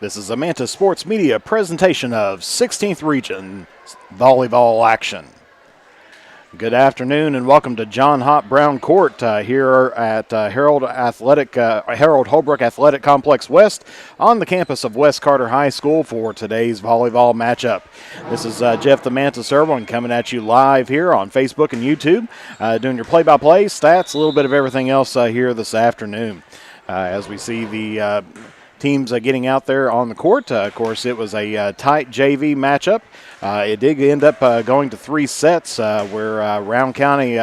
This is a Manta Sports Media presentation of 16th Region Volleyball action. Good afternoon and welcome to John Hott Brown Court here at Harold Holbrook Athletic Complex West on the campus of West Carter High School for today's volleyball matchup. This is Jeff the Mantis Irwin coming at you live here on Facebook and YouTube, doing your play-by-play, stats, a little bit of everything else here this afternoon. As we see the teams getting out there on the court. Of course, it was a tight JV matchup. It did end up going to 3 sets where Rowan County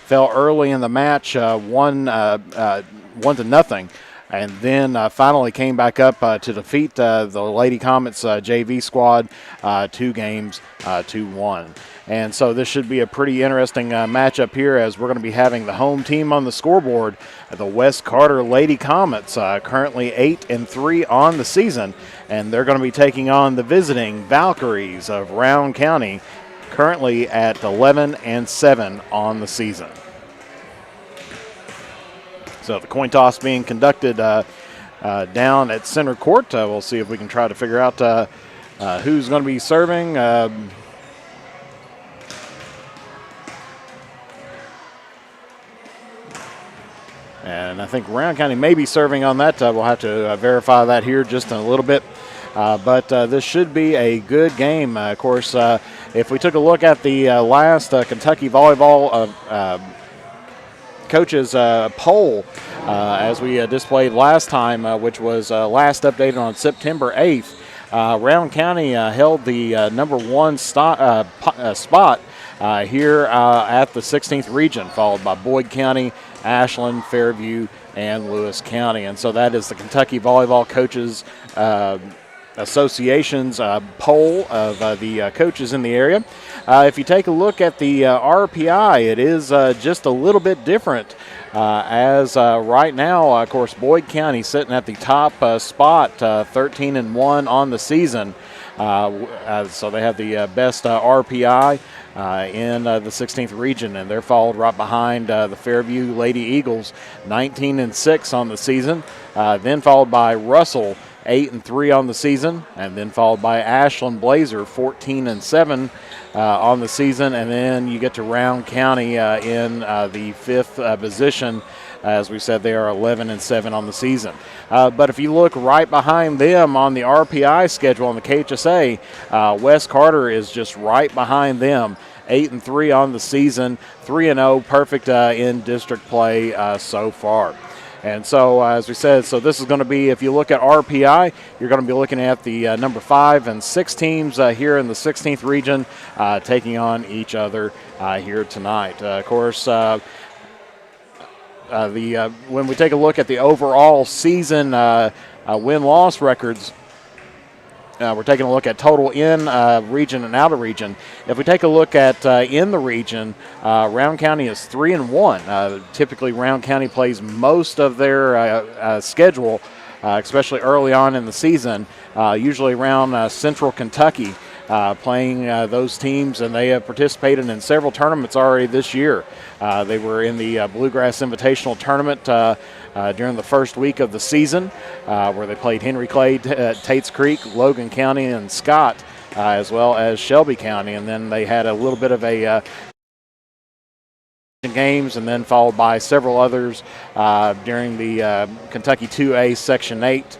fell early in the match, 1-0, and then finally came back up to defeat the Lady Comets JV squad 2-1. And so this should be a pretty interesting matchup here as we're going to be having the home team on the scoreboard, the West Carter Lady Comets, currently 8-3 on the season, and they're going to be taking on the visiting Valkyries of Rowan County, currently at 11-7 on the season. So the coin toss being conducted down at center court. We'll see if we can try to figure out who's going to be serving. And I think Rowan County may be serving on that. We'll have to verify that here just in a little bit. But this should be a good game. Of course, if we took a look at the last Kentucky Volleyball coaches poll, as we displayed last time, which was last updated on September 8th, Rowan County held the number 1 spot here at the 16th region, followed by Boyd County, Ashland, Fairview, and Lewis County. And so that is the Kentucky Volleyball Coaches Association's poll of the coaches in the area. If you take a look at the RPI, it is just a little bit different. As right now, of course, Boyd County sitting at the top spot, 13-1 on the season. So they have the best RPI in the 16th region, and they're followed right behind the Fairview Lady Eagles, 19-6 on the season, then followed by Russell, 8-3 on the season, and then followed by Ashland Blazer, 14-7 on the season, and then you get to Rowan County in the 5th position. As we said, they are 11-7 on the season. But if you look right behind them on the RPI schedule on the KHSAA, West Carter is just right behind them, 8-3 on the season, 3-0, perfect in district play so far. And so, as we said, so this is going to be, if you look at RPI, you're going to be looking at the number 5 and 6 teams here in the 16th region taking on each other here tonight. Of course, when we take a look at the overall season win-loss records, we're taking a look at total in region and out of region. If we take a look at in the region, Rowan County is 3-1. Typically, Rowan County plays most of their schedule, especially early on in the season, usually around Central Kentucky. Playing those teams, and they have participated in several tournaments already this year. They were in the Bluegrass Invitational Tournament during the first week of the season, where they played Henry Clay, Tates Creek, Logan County, and Scott, as well as Shelby County. And then they had a little bit of a games, and then followed by several others during the Kentucky 2A Section 8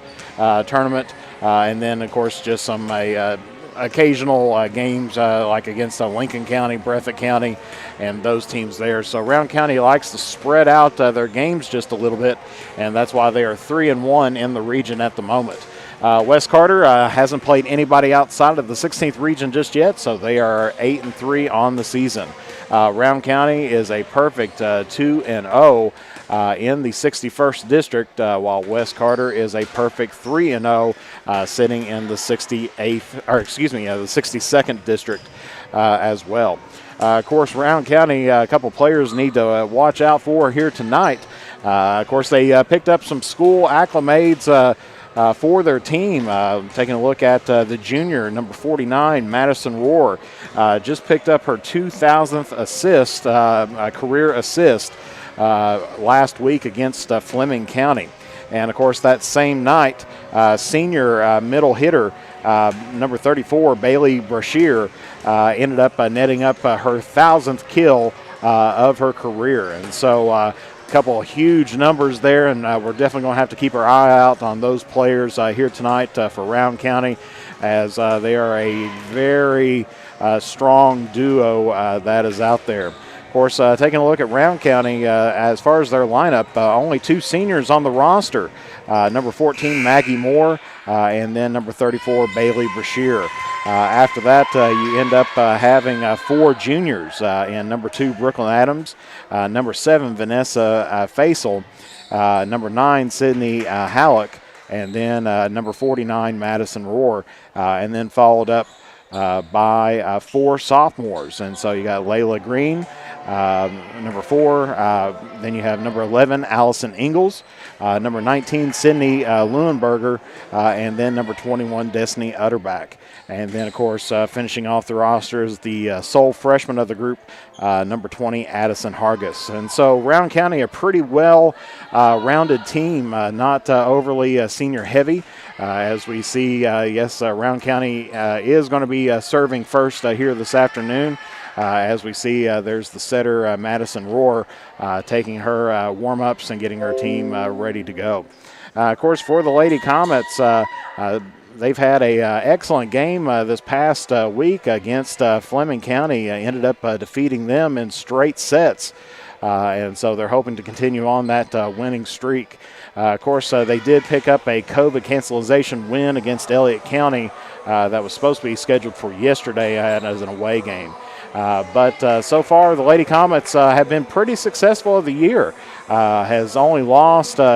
tournament. And then, of course, just some occasional games like against Lincoln County, Breathitt County, and those teams there. So Rowan County likes to spread out their games just a little bit, and that's why they are 3-1 in the region at the moment. West Carter hasn't played anybody outside of the 16th region just yet, so they are 8-3 on the season. Rowan County is a perfect 2-0 in the 61st district, while West Carter is a perfect 3-0 sitting in the 62nd district as well. Of course, Rowan County, a couple players need to watch out for here tonight. Of course, they picked up some school acclimates for their team. Taking a look at the junior, number 49, Madison Rohr, just picked up her 2,000th assist, career assist last week against Fleming County. And, of course, that same night, senior middle hitter, number 34, Bailey Brashear, ended up netting up her 1,000th kill of her career. And so a couple of huge numbers there, and we're definitely going to have to keep our eye out on those players here tonight for Rowan County, as they are a very strong duo that is out there. Of course, taking a look at Rowan County, as far as their lineup, only 2 seniors on the roster. Number 14, Maggie Moore, and then number 34, Bailey Brashear. After that, you end up having 4 juniors, and number 2, Brooklyn Adams, number 7, Vanessa Faisal, number 9, Sydney Halleck, and then number 49, Madison Rohr, and then followed up by 4 sophomores. And so you got Layla Green, number 4. Then you have number 11, Allison Ingalls, number 19, Sydney Leuenberger, and then number 21, Destiny Utterback. And then, of course, finishing off the roster is the sole freshman of the group, number 20, Addison Hargis. And so Rowan County, a pretty well-rounded team, not overly senior heavy. As we see, Rowan County is going to be serving first here this afternoon. As we see, there's the setter, Madison Rohr, taking her warm-ups and getting her team ready to go. Of course, for the Lady Comets, they've had a excellent game this past week against Fleming County. Ended up defeating them in straight sets. And so they're hoping to continue on that winning streak. Of course, they did pick up a COVID cancellation win against Elliott County that was supposed to be scheduled for yesterday as an away game. But so far, the Lady Comets have been pretty successful of the year. Has only lost to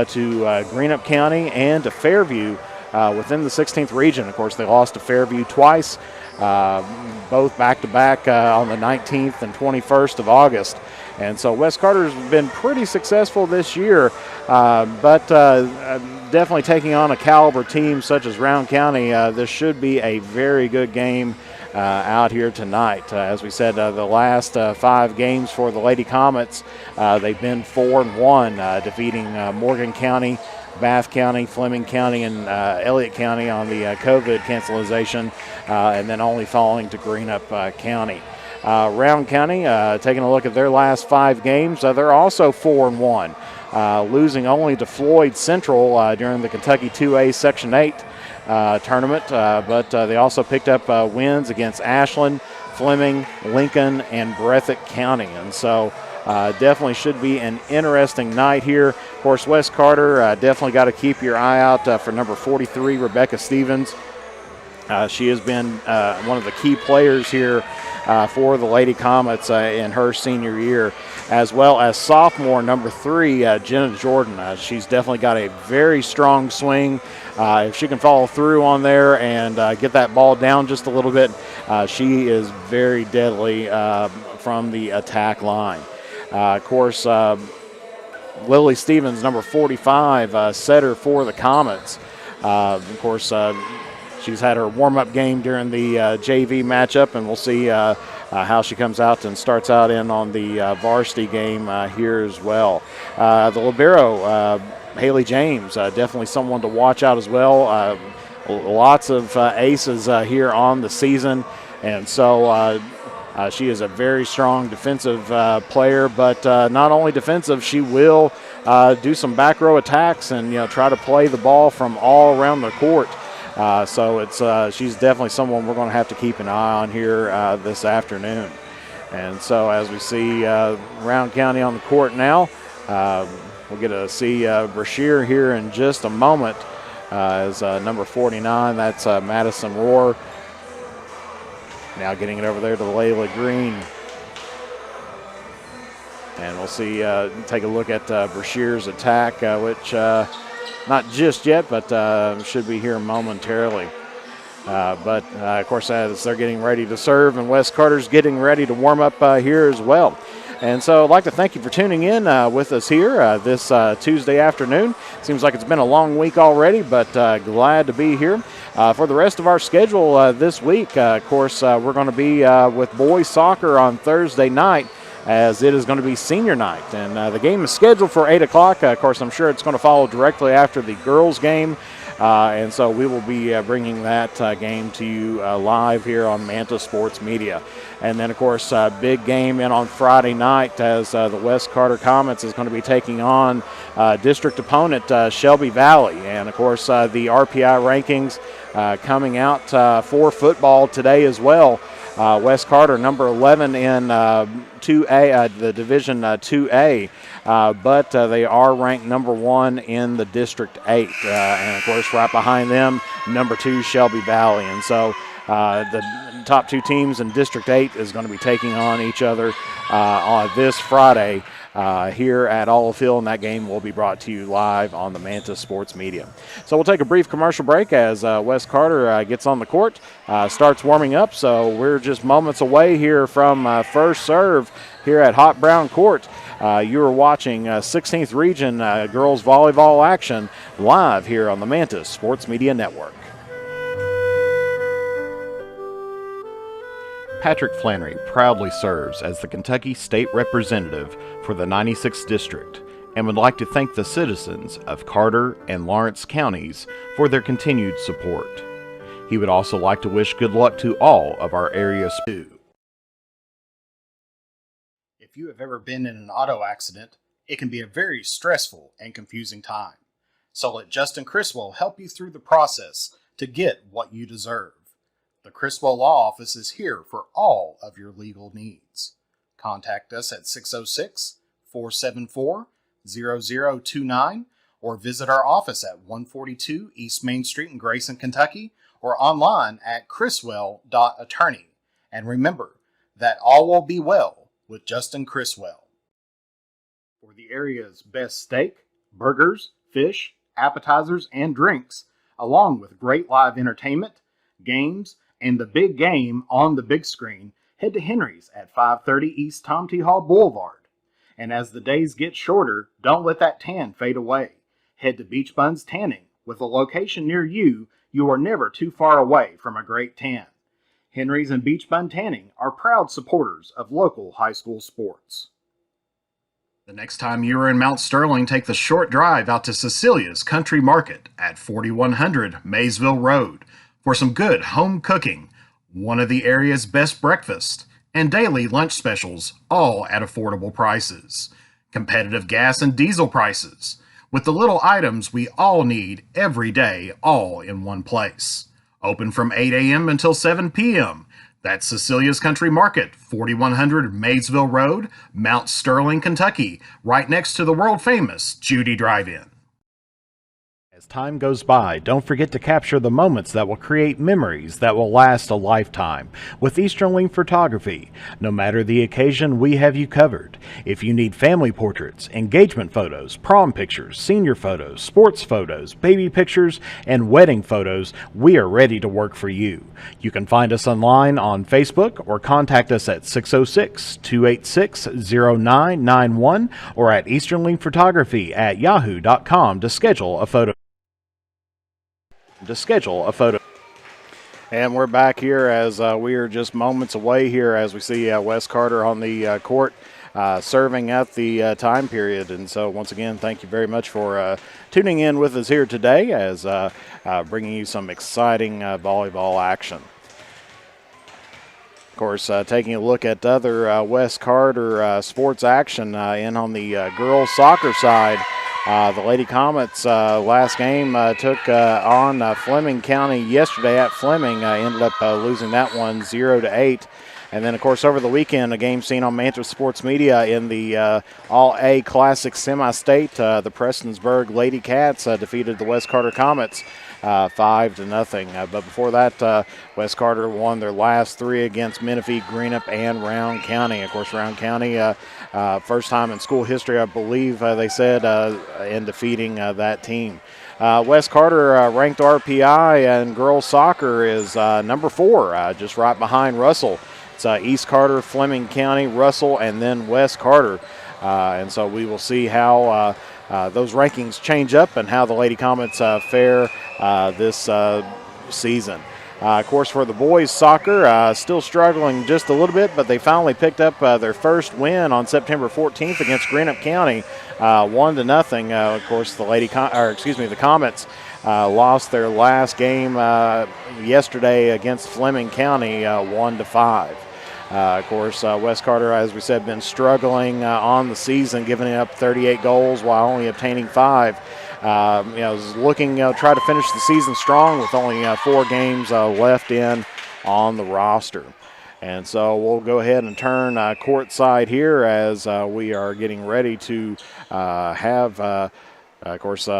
Greenup County and to Fairview within the 16th region. Of course, they lost to Fairview twice, both back-to-back on the 19th and 21st of August. And so West Carter's been pretty successful this year, but definitely taking on a caliber team such as Rowan County, this should be a very good game out here tonight. As we said, the last 5 games for the Lady Comets, they've been 4-1, defeating Morgan County, Bath County, Fleming County, and Elliott County on the COVID cancellation, and then only falling to Greenup County. Rowan County, taking a look at their last 5 games, they're also 4-1, losing only to Floyd Central during the Kentucky 2A Section 8 tournament, but they also picked up wins against Ashland, Fleming, Lincoln, and Breathitt County. And so definitely should be an interesting night here. Of course, West Carter, definitely got to keep your eye out for number 43, Rebecca Stevens. She has been one of the key players here for the Lady Comets in her senior year, as well as sophomore number 3, Jenna Jordan. She's definitely got a very strong swing. If she can follow through on there and get that ball down just a little bit, she is very deadly from the attack line. Of course, Lily Stevens, number 45, setter for the Comets. Of course, she's had her warm-up game during the JV matchup, and we'll see how she comes out and starts out in on the varsity game here as well. The libero, Haley James, definitely someone to watch out as well. Lots of aces here on the season, and so she is a very strong defensive player, but not only defensive, she will do some back row attacks and try to play the ball from all around the court. So she's definitely someone we're going to have to keep an eye on here this afternoon. And so as we see Rowan County on the court now, we'll get to see Brashear here in just a moment as number 49, that's Madison Rohr. Now getting it over there to Layla Green. And we'll see, take a look at Brashear's attack, which not just yet, but should be here momentarily. But of course, as they're getting ready to serve, and West Carter's getting ready to warm up here as well. And so I'd like to thank you for tuning in with us here this Tuesday afternoon. Seems like it's been a long week already, but glad to be here. For the rest of our schedule this week, of course, we're going to be with boys soccer on Thursday night. as it is going to be senior night. And the game is scheduled for 8 o'clock. Of course, I'm sure it's going to follow directly after the girls' game. And so we will be bringing that game to you live here on Manta Sports Media. And then, of course, big game in on Friday night as the West Carter Comets is going to be taking on district opponent Shelby Valley. And, of course, the RPI rankings coming out for football today as well. West Carter, number 11 in 2A, the Division 2A, but they are ranked number 1 in the District 8. And, of course, right behind them, number 2, Shelby Valley. And so the top 2 teams in District 8 is going to be taking on each other on this Friday here at Olive Hill, and that game will be brought to you live on the Manta Sports Media. So we'll take a brief commercial break as West Carter gets on the court, starts warming up. So we're just moments away here from first serve here at Hot Brown Court. You are watching 16th Region Girls Volleyball action live here on the Manta Sports Media Network. Patrick Flannery proudly serves as the Kentucky State Representative for the 96th District and would like to thank the citizens of Carter and Lawrence counties for their continued support. He would also like to wish good luck to all of our area students. If you have ever been in an auto accident, it can be a very stressful and confusing time. So let Justin Criswell help you through the process to get what you deserve. The Criswell Law Office is here for all of your legal needs. Contact us at 606-474-0029 or visit our office at 142 East Main Street in Grayson, Kentucky, or online at criswell.attorney. And remember that all will be well with Justin Criswell. For the area's best steak, burgers, fish, appetizers, and drinks, along with great live entertainment, games, and the big game on the big screen, head to Henry's at 530 East Tom T. Hall Boulevard. And as the days get shorter, don't let that tan fade away. Head to Beach Buns Tanning. With a location near you, you are never too far away from a great tan. Henry's and Beach Bun Tanning are proud supporters of local high school sports. The next time you are in Mount Sterling, take the short drive out to Cecilia's Country Market at 4100 Maysville Road for some good home cooking, one of the area's best breakfasts, and daily lunch specials, all at affordable prices. Competitive gas and diesel prices, with the little items we all need every day, all in one place. Open from 8 a.m. until 7 p.m. That's Cecilia's Country Market, 4100 Maysville Road, Mount Sterling, Kentucky, right next to the world-famous Judy Drive-In. As time goes by, don't forget to capture the moments that will create memories that will last a lifetime with Easterling Photography. No matter the occasion, we have you covered. If you need family portraits, engagement photos, prom pictures, senior photos, sports photos, baby pictures, and wedding photos, we are ready to work for you. You can find us online on Facebook or contact us at 606-286-0991 or at easterlingphotography@yahoo.com to schedule a photo. And we're back here as we are just moments away here as we see West Carter on the court serving at the time period. And so once again, thank you very much for tuning in with us here today as bringing you some exciting volleyball action. Of course, taking a look at other West Carter sports action in on the girls soccer side. The Lady Comets last game took on Fleming County yesterday at Fleming. Ended up losing that one 0-8. And then, of course, over the weekend, a game seen on Manta Sports Media in the All-A Classic Semi-State. The Prestonsburg Lady Cats defeated the West Carter Comets 5-0. But before that, West Carter won their last 3 against Menifee, Greenup, and Round County. Of course, Round County, first time in school history, I believe they said, in defeating that team. West Carter ranked RPI and girls soccer is number 4, just right behind Russell. It's East Carter, Fleming County, Russell, and then West Carter. And so we will see how those rankings change up and how the Lady Comets fare this season. Of course, for the boys soccer, still struggling just a little bit, but they finally picked up their first win on September 14th against Greenup County, 1-0. Of course, the Comets lost their last game yesterday against Fleming County, 1-5. Of course, West Carter, as we said, been struggling on the season, giving up 38 goals while only obtaining 5. Is looking try to finish the season strong with only 4 games left in on the roster. And so we'll go ahead and turn courtside here as we are getting ready to have, of course,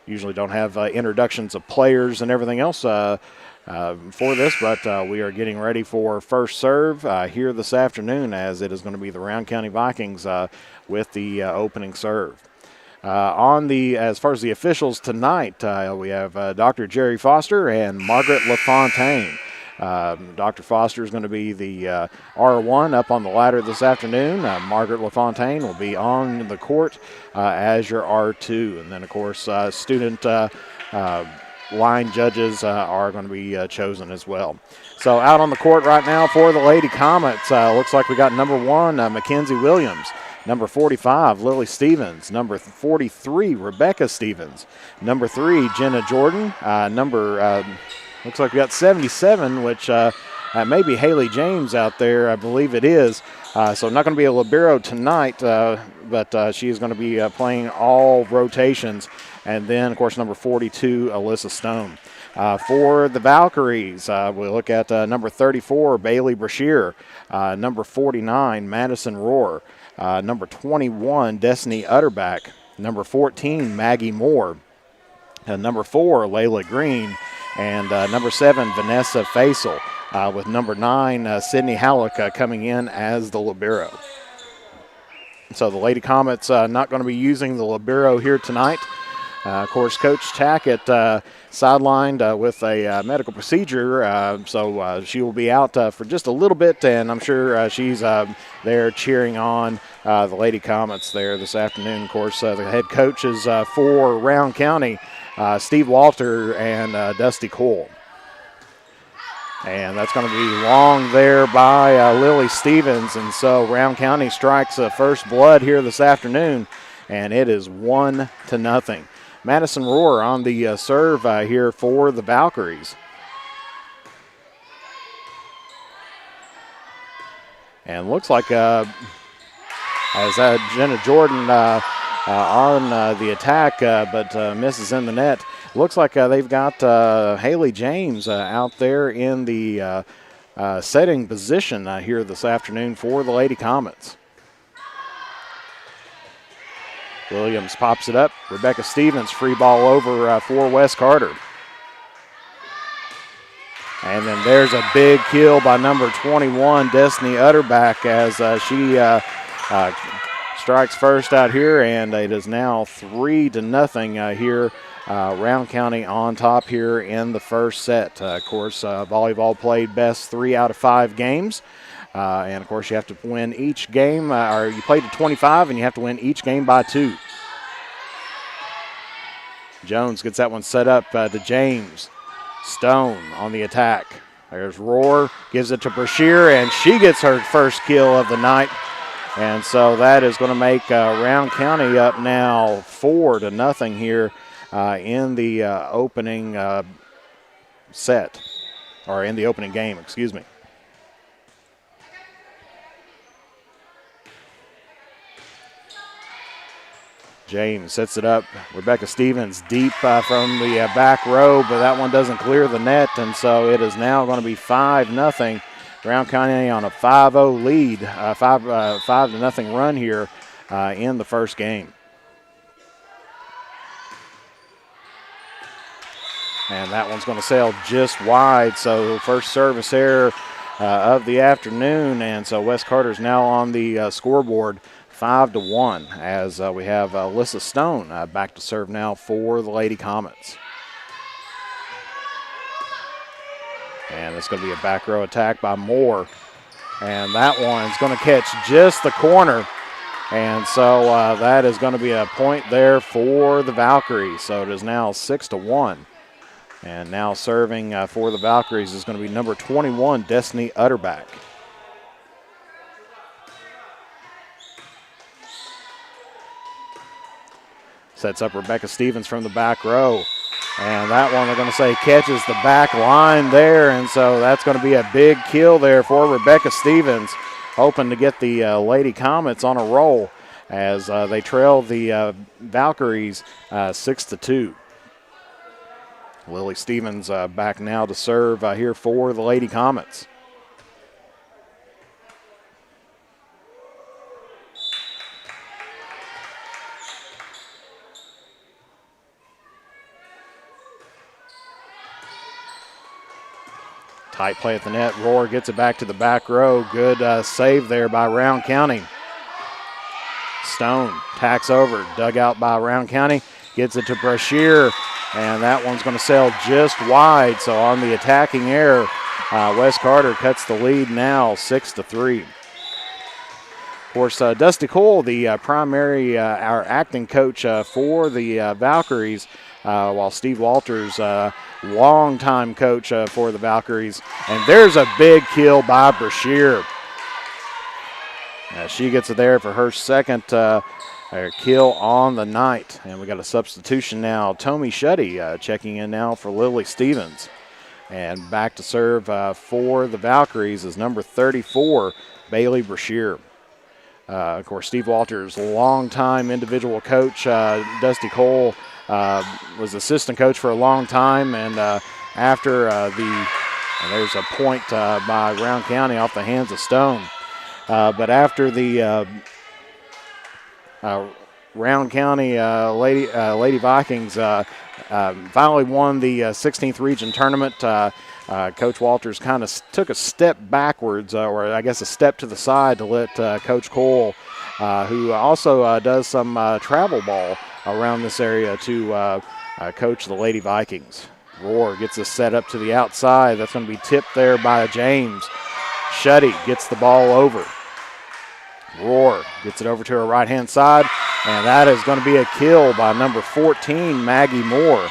usually don't have introductions of players and everything else for this, but we are getting ready for first serve here this afternoon, as it is going to be the Rowan County Vikings with the opening serve. As far as the officials tonight, we have Dr. Jerry Foster and Margaret LaFontaine. Dr. Foster is going to be the R1 up on the ladder this afternoon. Margaret LaFontaine will be on the court as your R2. And then, of course, student line judges are going to be chosen as well. So out on the court right now for the Lady Comets, looks like we got number 1, Mackenzie Williams. Number 45, Lily Stevens. Number 43, Rebecca Stevens. Number 3, Jenna Jordan. Looks like we got 77, which may be Haley James out there. I believe it is. So not going to be a libero tonight, but she is going to be playing all rotations. And then, of course, number 42, Alyssa Stone. For the Valkyries, we'll look at number 34, Bailey Brashear. Number 49, Madison Rohr. Number 21, Destiny Utterback. Number 14, Maggie Moore. Number 4, Layla Green. And number 7, Vanessa Faisal. With number 9, Sydney Halleck coming in as the libero. So the Lady Comets not going to be using the libero here tonight. Of course, Coach Tackett sidelined with a medical procedure, so she will be out for just a little bit, and I'm sure she's there cheering on the Lady Comets there this afternoon. Of course, the head coaches for Rowan County, Steve Walter and Dusty Cole. And that's going to be long there by Lily Stevens, and so Rowan County strikes first blood here this afternoon, and it is 1-0. Madison Rohr on the serve here for the Valkyries. And looks like as Jenna Jordan on the attack, but misses in the net. Looks like they've got Haley James out there in the setting position here this afternoon for the Lady Comets. Williams pops it up. Rebecca Stevens, free ball over for West Carter. And then there's a big kill by number 21, Destiny Utterback, as she strikes first out here, and it is now 3-0 here. Rowan County on top here in the first set. Of course, volleyball played best 3 out of 5 games. And, of course, you have to win each game, or you play to 25, and you have to win each game by 2. Jones gets that one set up to James. Stone on the attack. There's Rohr, gives it to Brashear, and she gets her first kill of the night. And so that is going to make Rowan County up now 4-0 here in the opening set, or in the opening game, excuse me. James sets it up. Rebecca Stevens deep from the back row, but that one doesn't clear the net, and so it is now going to be 5-0. Rowan County on a 5-0 lead, 5-0 run here in the first game. And that one's going to sail just wide, so first service error of the afternoon, and so West Carter's now on the scoreboard 5-1 as we have Alyssa Stone back to serve now for the Lady Comets. And it's going to be a back row attack by Moore. And that one's going to catch just the corner. And so that is going to be a point there for the Valkyries. So it is now 6-1. And now serving for the Valkyries is going to be number 21, Destiny Utterback. Sets up Rebecca Stevens from the back row. And that one, they're going to say, catches the back line there. And so that's going to be a big kill there for Rebecca Stevens, hoping to get the Lady Comets on a roll as they trail the Valkyries 6-2. Lily Stevens back now to serve here for the Lady Comets. Tight play at the net. Roar gets it back to the back row. Good save there by Rowan County. Stone tacks over. Dug out by Rowan County. Gets it to Brashear. And that one's going to sail just wide. So on the attacking error, Wes Carter cuts the lead now 6-3. Of course, Dusty Cole, the primary, our acting coach for the Valkyries, while Steve Walters, longtime coach for the Valkyries. And there's a big kill by Brashear. She gets it there for her second kill on the night. And we got a substitution now. Tommy Shuddy checking in now for Lily Stevens. And back to serve for the Valkyries is number 34, Bailey Brashear. Of course, Steve Walters, longtime individual coach. Dusty Cole was assistant coach for a long time. And after there's a point by Rowan County off the hands of Stone. But after the Rowan County Lady Vikings finally won the 16th region tournament, Coach Walters kind of took a step backwards, or I guess a step to the side, to let Coach Cole, who also does some travel ball around this area, to coach the Lady Vikings. Roar gets this set up to the outside. That's going to be tipped there by James. Shuddy gets the ball over. Roar gets it over to her right-hand side, and that is going to be a kill by number 14, Maggie Moore.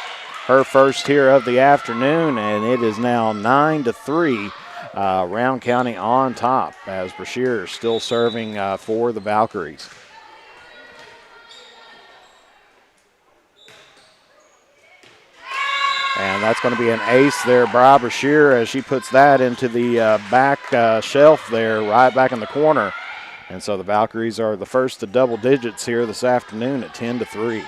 Her first here of the afternoon, and it is now 9-3. Rowan County on top as Brashear is still serving for the Valkyries. And that's going to be an ace there by Brashear as she puts that into the back shelf there, right back in the corner. And so the Valkyries are the first to double digits here this afternoon at 10-3. Of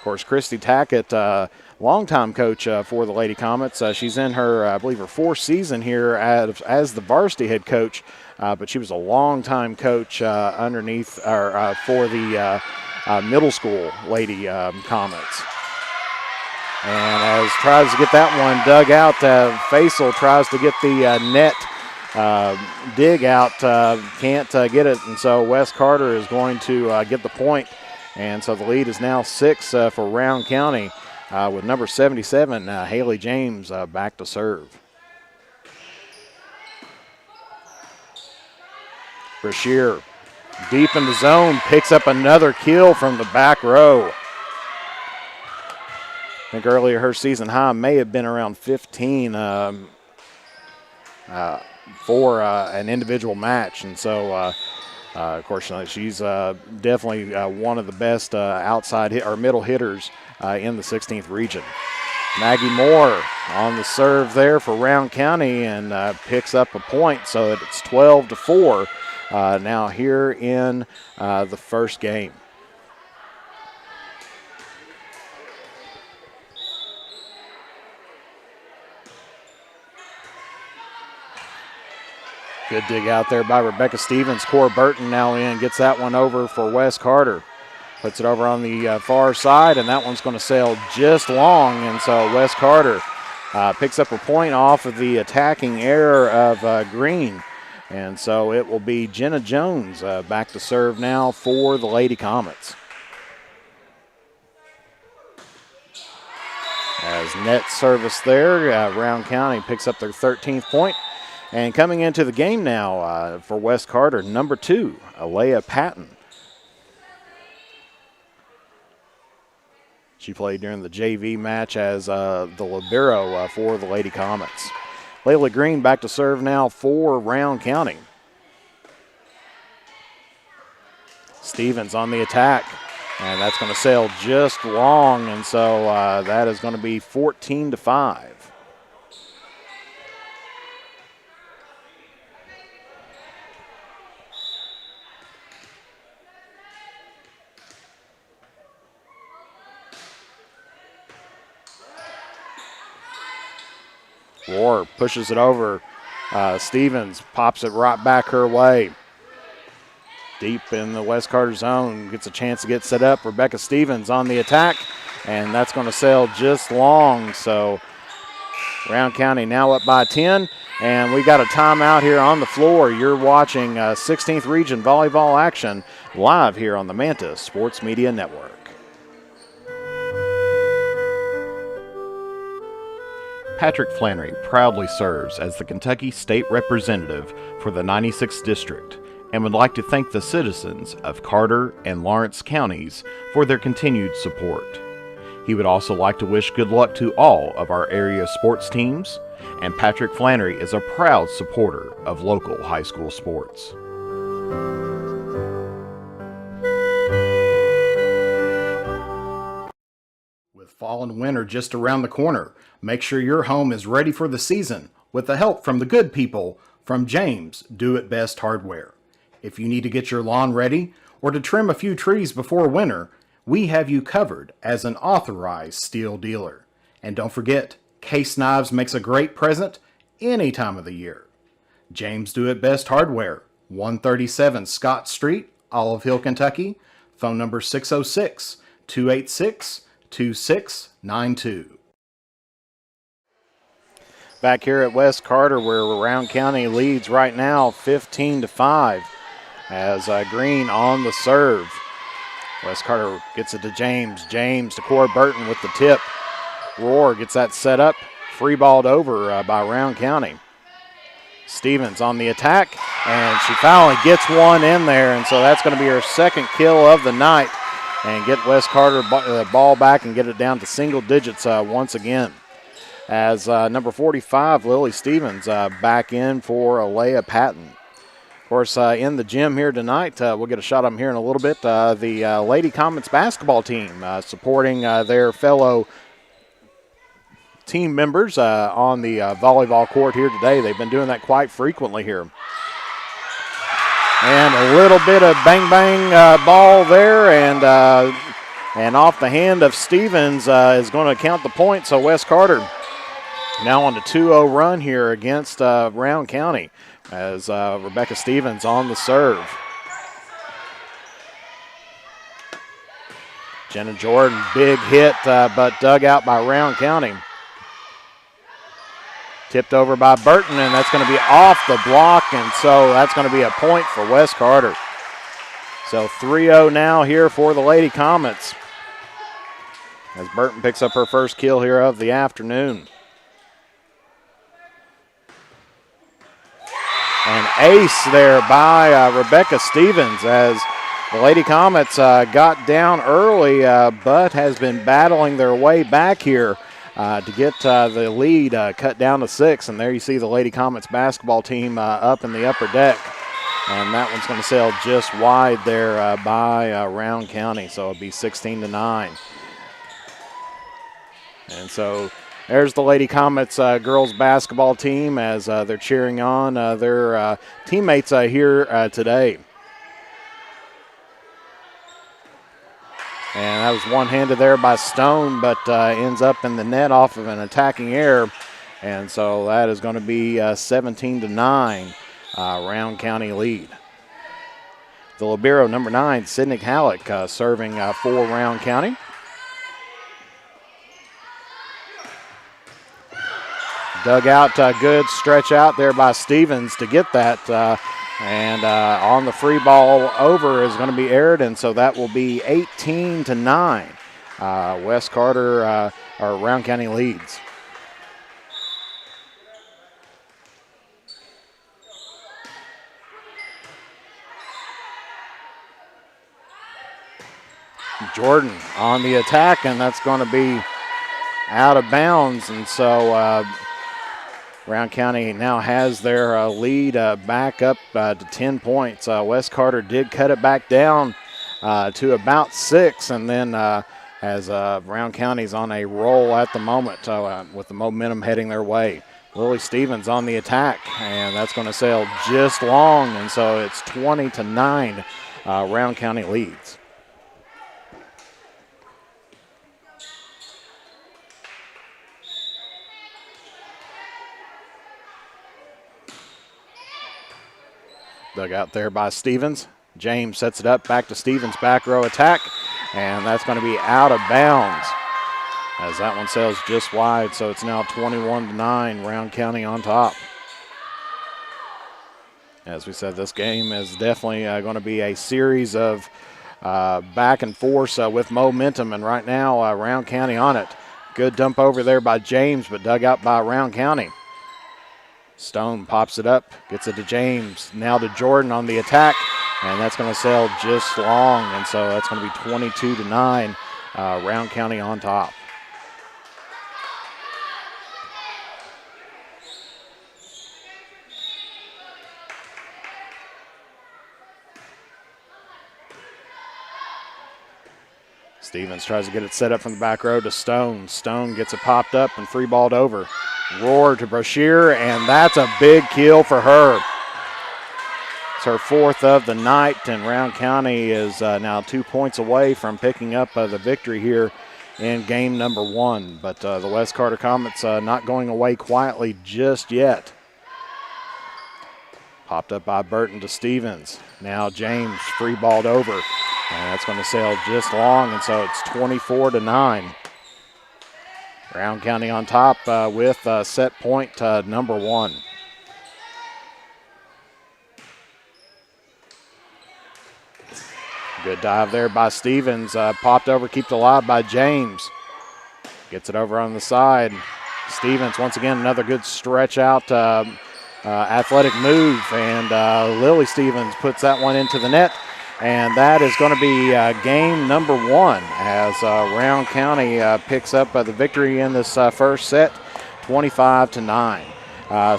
course, Christy Tackett, longtime coach for the Lady Comets. She's in her, I believe, her fourth season here as the varsity head coach, but she was a longtime coach for the middle school Lady Comets. And as tries to get that one dug out, Faisal tries to get the net dig out, can't get it, and so Wes Carter is going to get the point. And so the lead is now 6 for Rowan County with number 77, Haley James, back to serve. Brashear deep in the zone, picks up another kill from the back row. I think earlier her season high may have been around 15 for an individual match. And so, of course, she's definitely one of the best outside or middle hitters in the 16th region. Maggie Moore on the serve there for Rowan County and picks up a point, so it's 12-4 now here in the first game. Good dig out there by Rebecca Stevens. Cora Burton now in, gets that one over for Wes Carter. Puts it over on the far side, and that one's going to sail just long. And so Wes Carter picks up a point off of the attacking error of Green. And so it will be Jenna Jones back to serve now for the Lady Comets. As net service there, Rowan County picks up their 13th point. And coming into the game now for Wes Carter, number 2, Alea Patton. She played during the JV match as the libero for the Lady Comets. Layla Green back to serve now for Rowan County. Stevens on the attack, and that's going to sail just long, and so that is going to be 14-5. Roar pushes it over. Stevens pops it right back her way. Deep in the West Carter zone, gets a chance to get set up. Rebecca Stevens on the attack, and that's going to sail just long. So Rowan County now up by 10, and we got a timeout here on the floor. You're watching 16th Region Volleyball action live here on the Manta Sports Media Network. Patrick Flannery proudly serves as the Kentucky State Representative for the 96th District and would like to thank the citizens of Carter and Lawrence counties for their continued support. He would also like to wish good luck to all of our area sports teams, and Patrick Flannery is a proud supporter of local high school sports. With fall and winter just around the corner, make sure your home is ready for the season with the help from the good people from James Do It Best Hardware. If you need to get your lawn ready or to trim a few trees before winter, we have you covered as an authorized steel dealer. And don't forget, Case Knives makes a great present any time of the year. James Do It Best Hardware, 137 Scott Street, Olive Hill, Kentucky. Phone number 606-286-2692. Back here at West Carter, where Rowan County leads right now 15-5 as Green on the serve. West Carter gets it to James. James to Cora Burton with the tip. Roar gets that set up. Free balled over by Rowan County. Stevens on the attack, and she finally gets one in there, and so that's going to be her second kill of the night and get West Carter the ball back and get it down to single digits once again. As number 45, Lily Stevens, back in for Alea Patton. Of course, in the gym here tonight, we'll get a shot of them here in a little bit. The Lady Comets basketball team supporting their fellow team members on the volleyball court here today. They've been doing that quite frequently here. And a little bit of bang-bang ball there, and off the hand of Stevens is going to count the point. So West Carter now on the 2-0 run here against Rowan County as Rebecca Stevens on the serve. Jenna Jordan, big hit, but dug out by Rowan County. Tipped over by Burton, and that's going to be off the block, and so that's going to be a point for West Carter. So 3-0 now here for the Lady Comets as Burton picks up her first kill here of the afternoon. An ace there by Rebecca Stevens as the Lady Comets got down early but has been battling their way back here to get the lead cut down to 6. And there you see the Lady Comets basketball team up in the upper deck. And that one's going to sail just wide there by Rowan County, so it'll be 16-9. And so there's the Lady Comets girls basketball team as they're cheering on their teammates here today. And that was one-handed there by Stone, but ends up in the net off of an attacking error. And so that is going to be 17-9, Rowan County lead. The libero, number 9, Sydney Halleck, serving for Rowan County. Dug out, good stretch out there by Stevens to get that. And on the free ball over is going to be aired, and so that will be 18-9. West Carter, or Rowan County leads. Jordan on the attack, and that's going to be out of bounds. And so Brown County now has their lead back up to 10 points. West Carter did cut it back down to about 6, and then as Brown County's on a roll at the moment with the momentum heading their way. Lily Stevens on the attack, and that's going to sail just long, and so it's 20-9. Round County leads. Dug out there by Stevens. James sets it up back to Stevens, back row attack, and that's going to be out of bounds as that one sails just wide. So it's now 21-9, Round County on top. As we said, this game is definitely going to be a series of back and forth with momentum, and right now Round County on it. Good dump over there by James, but dug out by Round County. Stone pops it up, gets it to James, now to Jordan on the attack, and that's going to sail just long, and so that's going to be 22-9, Round County on top. Stevens tries to get it set up from the back row to Stone. Stone gets it popped up and free balled over. Roar to Brashear, and that's a big kill for her. It's her 4th of the night, and Round County is now 2 points away from picking up the victory here in game number 1. But the West Carter Comets not going away quietly just yet. Popped up by Burton to Stevens. Now James free balled over, and that's going to sail just long, and so it's 24-9. Round County on top with set point number 1. Good dive there by Stevens. Popped over, kept alive by James. Gets it over on the side. Stevens, once again, another good stretch out athletic move, and Lily Stevens puts that one into the net. And that is going to be game number 1 as Round County picks up the victory in this first set, 25-9.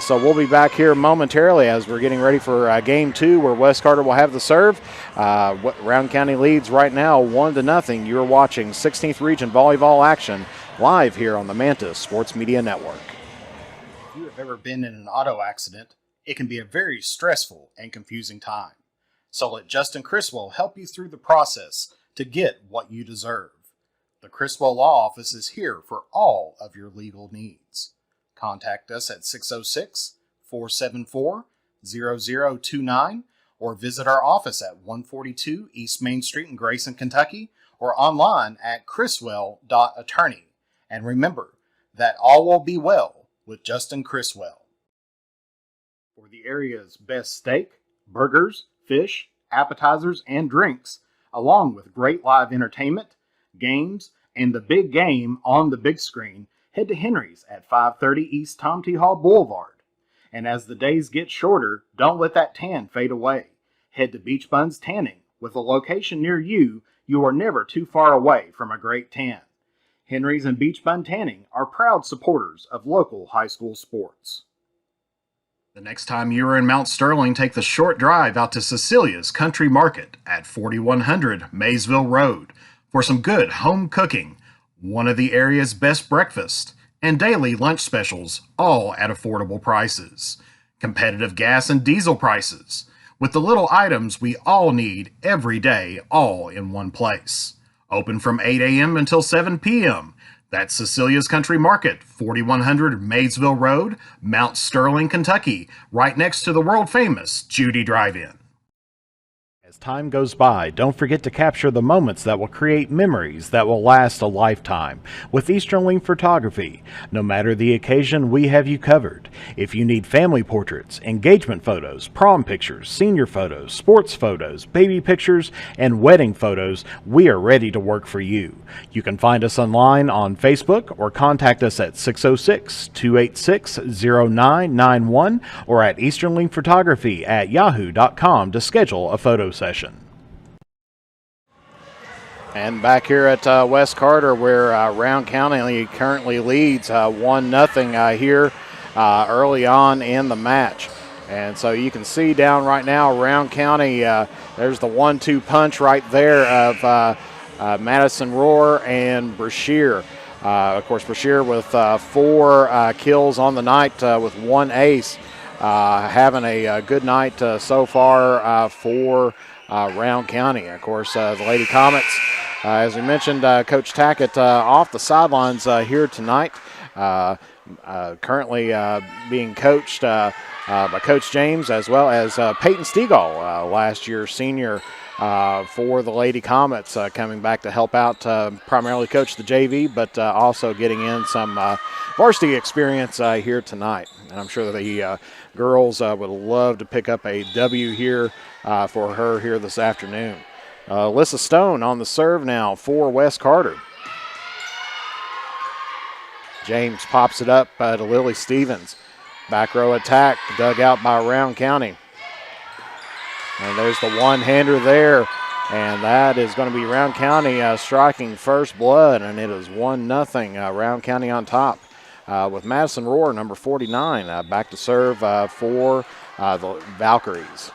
So we'll be back here momentarily as we're getting ready for game 2, where West Carter will have the serve. Round County leads right now 1-0. You're watching 16th Region Volleyball action live here on the Mantis Sports Media Network. If you have ever been in an auto accident, it can be a very stressful and confusing time. So let Justin Criswell help you through the process to get what you deserve. The Criswell Law Office is here for all of your legal needs. Contact us at 606-474-0029 or visit our office at 142 East Main Street in Grayson, Kentucky, or online at criswell.attorney. And remember that all will be well with Justin Criswell. For the area's best steak, burgers, fish, appetizers, and drinks, along with great live entertainment, games, and the big game on the big screen, head to Henry's at 530 East Tom T. Hall Boulevard. And as the days get shorter, don't let that tan fade away. Head to Beach Buns Tanning. With a location near you, you are never too far away from a great tan. Henry's and Beach Bun Tanning are proud supporters of local high school sports. The next time you are in Mount Sterling, take the short drive out to Cecilia's Country Market at 4100 Maysville Road for some good home cooking, one of the area's best breakfast, and daily lunch specials, all at affordable prices. Competitive gas and diesel prices, with the little items we all need every day, all in one place. Open from 8 a.m. until 7 p.m. That's Cecilia's Country Market, 4100 Maysville Road, Mount Sterling, Kentucky, right next to the world-famous Judy Drive-In. As time goes by, don't forget to capture the moments that will create memories that will last a lifetime with Easterling Photography. No matter the occasion, we have you covered. If you need family portraits, engagement photos, prom pictures, senior photos, sports photos, baby pictures, and wedding photos, we are ready to work for you. You can find us online on Facebook or contact us at 606-286-0991 or at easterlingphotography@yahoo.com to schedule a photo session. And back here at West Carter, where Round County currently leads 1-0 here early on in the match. And so you can see down right now, Round County, there's the 1-2 punch right there of Madison Rohr and Brashear. Of course, Brashear with 4 kills on the night with 1 ace. Having a good night so far for Round County. Of course, the Lady Comets, as we mentioned, Coach Tackett off the sidelines here tonight. Currently being coached by Coach James, as well as Peyton Stegall, last year's senior for the Lady Comets, coming back to help out, primarily coach the JV, but also getting in some varsity experience here tonight. And I'm sure the girls would love to pick up a W here for her here this afternoon. Alyssa Stone on the serve now for West Carter. James pops it up to Lily Stevens. Back row attack dug out by Round County. And there's the one-hander there. And that is going to be Round County striking first blood. And it is 1-0, Round County on top. With Madison Rohr, number 49, back to serve for the Valkyries.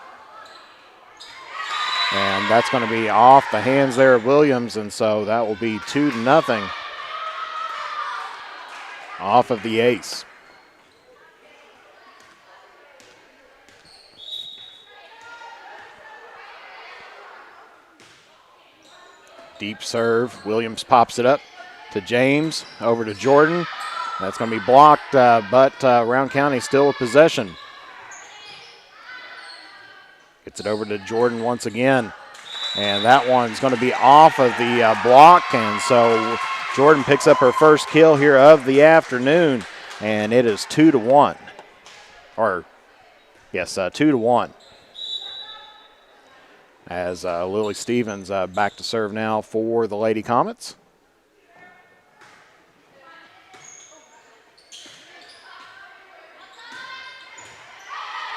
And that's going to be off the hands there of Williams. And so that will be 2-0 off of the ace. Deep serve. Williams pops it up to James, over to Jordan. That's going to be blocked, but Round County still with possession. Gets it over to Jordan once again. And that one's going to be off of the block. And so Jordan picks up her first kill here of the afternoon. And it is 2-1. Or, yes, 2-1. As Lily Stevens back to serve now for the Lady Comets.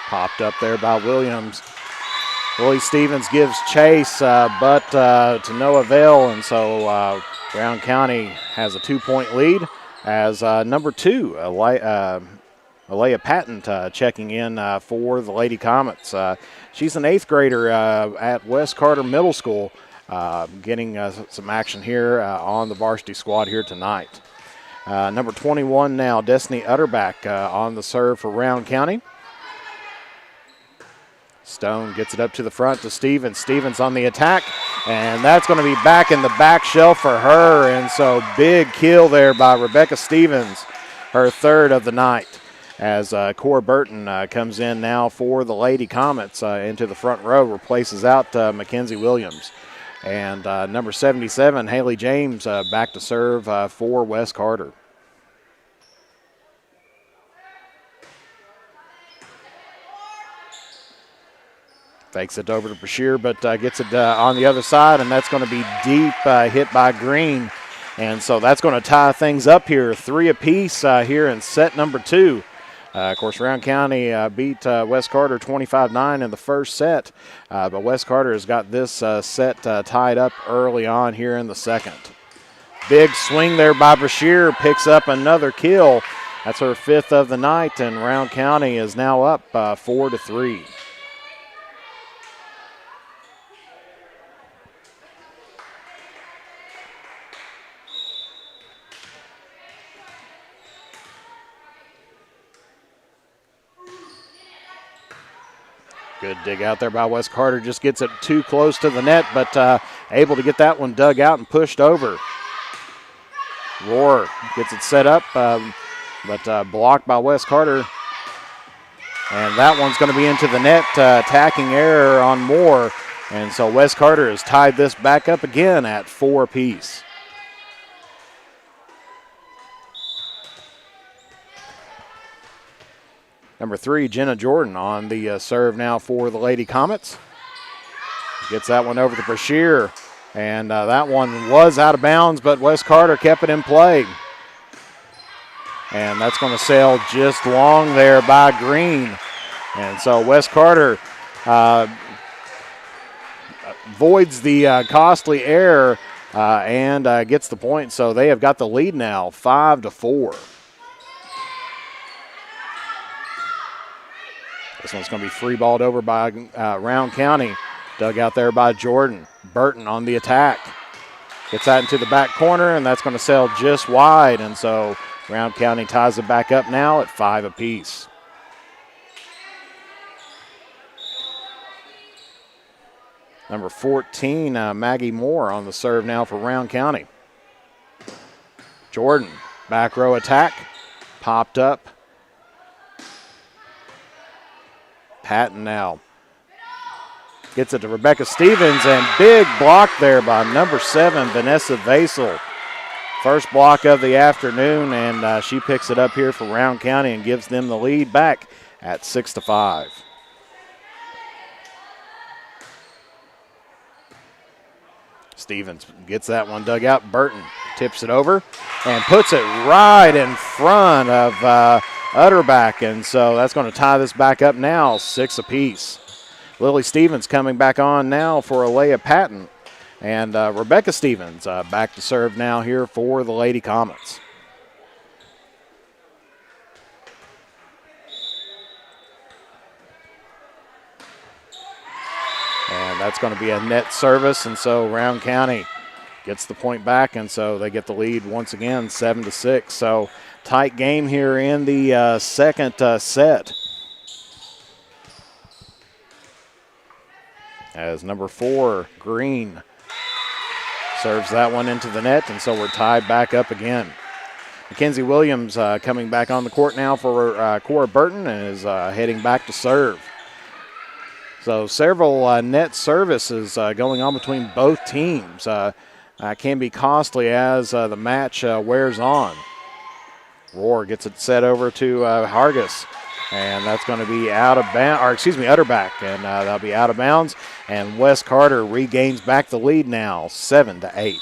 Popped up there by Williams. Lily Stevens gives chase, but to no avail, and so Round County has a 2-point lead as number 2, Alea Patton, checking in for the Lady Comets. She's an 8th grader at West Carter Middle School, getting some action here on the varsity squad here tonight. Number 21 now, Destiny Utterback on the serve for Round County. Stone gets it up to the front to Stevens. Stevens on the attack, and that's going to be back in the back shelf for her. And so big kill there by Rebecca Stevens, her 3rd of the night, as Cora Burton comes in now for the Lady Comets into the front row, replaces out Mackenzie Williams. And number 77, Haley James, back to serve for West Carter. Fakes it over to Brashear, but gets it on the other side, and that's going to be deep, hit by Green. And so that's going to tie things up here, 3 apiece here in set number 2. Of course, Round County beat West Carter 25-9 in the first set, but West Carter has got this set tied up early on here in the second. Big swing there by Brashear, picks up another kill. That's her 5th of the night, and Round County is now up 4-3. Good dig out there by West Carter. Just gets it too close to the net, but able to get that one dug out and pushed over. Rohr gets it set up, but blocked by West Carter. And that one's going to be into the net, attacking error on Moore. And so West Carter has tied this back up again at 4 apiece. Number 3, Jenna Jordan on the serve now for the Lady Comets. Gets that one over to Brashear. And that one was out of bounds, but West Carter kept it in play. And that's going to sail just long there by Green. And so West Carter voids the costly error and gets the point. So they have got the lead now, 5-4. This one's going to be free balled over by Round County. Dug out there by Jordan. Burton on the attack. Gets that into the back corner, and that's going to sail just wide. And so Round County ties it back up now at 5 apiece. Number 14, Maggie Moore on the serve now for Round County. Jordan, back row attack. Popped up. Patton now gets it to Rebecca Stevens, and big block there by number 7, Vanessa Vasel. First block of the afternoon, and she picks it up here for Round County and gives them the lead back at 6-5. Stevens gets that one dug out. Burton tips it over and puts it right in front of Utterback, and so that's going to tie this back up now, 6 apiece. Lily Stevens coming back on now for Alea Patton, and Rebecca Stevens back to serve now here for the Lady Comets. And that's going to be a net service, and so Round County gets the point back, and so they get the lead once again, 7-6. So tight game here in the second set. As number 4, Green, serves that one into the net, and so we're tied back up again. Mackenzie Williams coming back on the court now for Cora Burton and is heading back to serve. So several net services going on between both teams. Can be costly as the match wears on. Roar gets it set over to Hargis, and that's going to be out of bounds, or excuse me, Utterback, and that'll be out of bounds. And Wes Carter regains back the lead now, 7-8.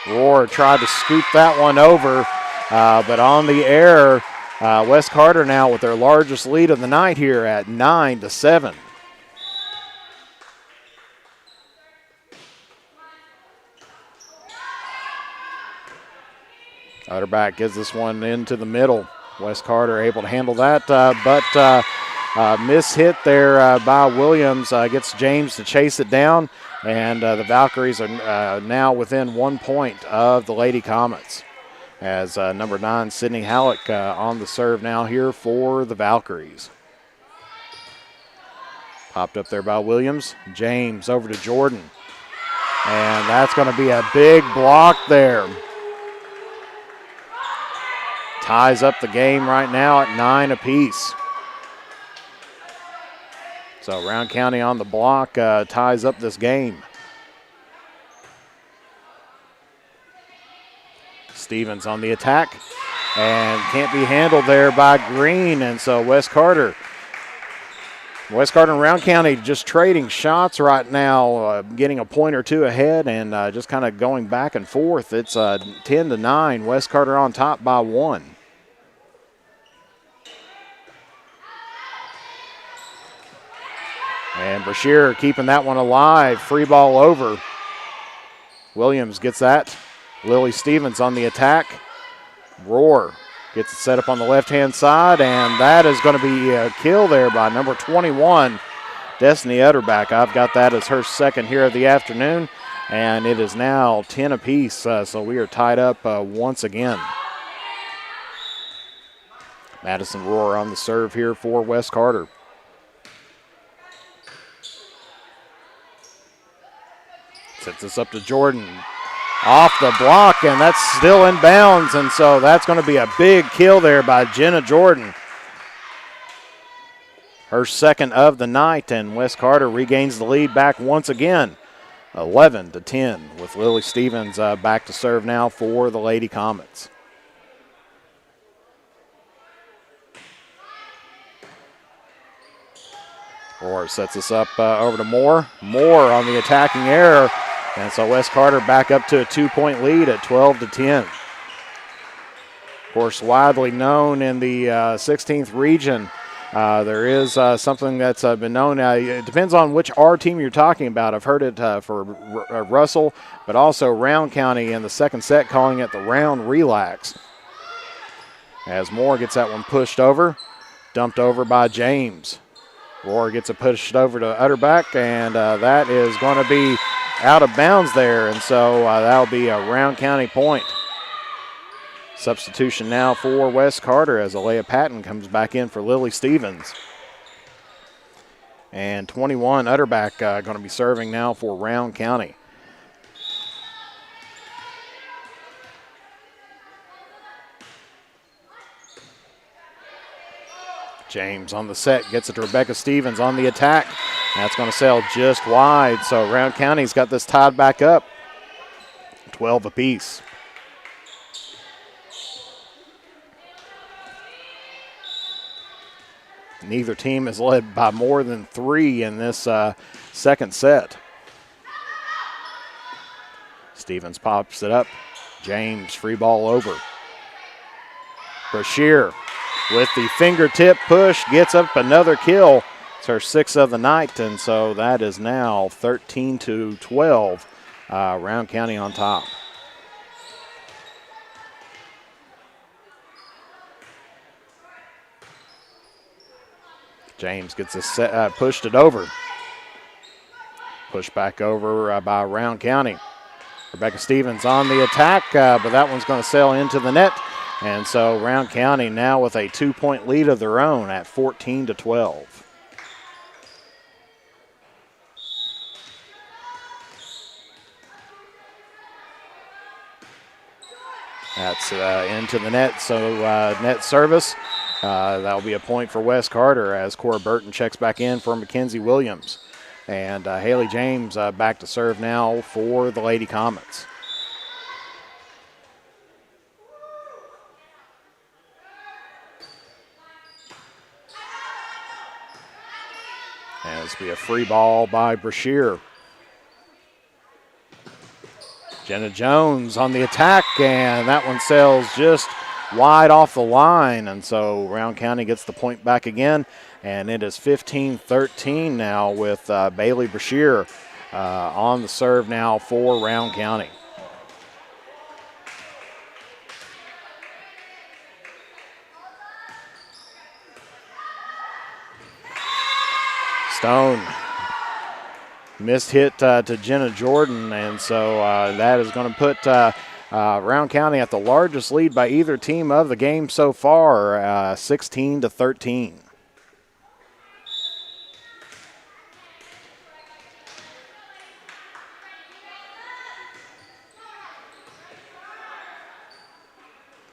Roar tried to scoop that one over, but on the air, Wes Carter now with their largest lead of the night here at 9-7. Utterback gives this one into the middle. Wes Carter able to handle that, but miss hit there by Williams gets James to chase it down, and the Valkyries are now within 1 point of the Lady Comets. As number 9, Sydney Halleck on the serve now here for the Valkyries. Popped up there by Williams. James over to Jordan. And that's going to be a big block there. Ties up the game right now at 9 apiece. So Round County on the block ties up this game. Stevens on the attack and can't be handled there by Green, and so Wes Carter and Round County just trading shots right now, getting a point or two ahead and just kind of going back and forth. It's 10-9, Wes Carter on top by 1. And Brashear keeping that one alive, free ball over. Williams gets that. Lily Stevens on the attack. Roar gets it set up on the left-hand side, and that is going to be a kill there by number 21, Destiny Utterback. I've got that as her second here of the afternoon, and it is now 10 apiece, so we are tied up once again. Madison Roar on the serve here for Wes Carter. Sets this up to Jordan. Off the block, and that's still in bounds, and so that's going to be a big kill there by Jenna Jordan. Her second of the night, and Wes Carter regains the lead back once again, 11-10, with Lily Stevens back to serve now for the Lady Comets. Moore sets us up over to Moore. Moore on the attacking error. And so Wes Carter back up to a 2-point lead at 12-10. Of course, widely known in the 16th region There is something that's been known. It depends on which R team you're talking about. I've heard it for Russell, but also Round County in the second set calling it the round relax. As Moore gets that one pushed over, dumped over by James. Roar gets it pushed over to Utterback, and that is going to be out of bounds there, and so that'll be a Round County point. Substitution now for Wes Carter as Alea Patton comes back in for Lily Stevens. And 21, Utterback going to be serving now for Round County. James on the set, gets it to Rebecca Stevens on the attack. That's going to sail just wide, so Round County's got this tied back up. 12 apiece. Neither team is led by more than 3 in this second set. Stevens pops it up. James, free ball over. Brashear with the fingertip push, gets up another kill. It's her 6th of the night, and so that is now 13-12. Round County on top. James gets a set, pushed it over. Pushed back over by Round County. Rebecca Stevens on the attack, but that one's going to sail into the net. And so Round County now with a 2-point lead of their own at 14-12. That's into the net, so net service. That'll be a point for Wes Carter as Cora Burton checks back in for Mackenzie Williams. And Haley James back to serve now for the Lady Comets. And this will be a free ball by Brashear. Jenna Jones on the attack, and that one sails just wide off the line, and so Round County gets the point back again, and it is 15-13 now with Bailey Brashear on the serve now for Round County. Stone. Missed hit to Jenna Jordan, and so that is going to put Round County at the largest lead by either team of the game so far, 16-13.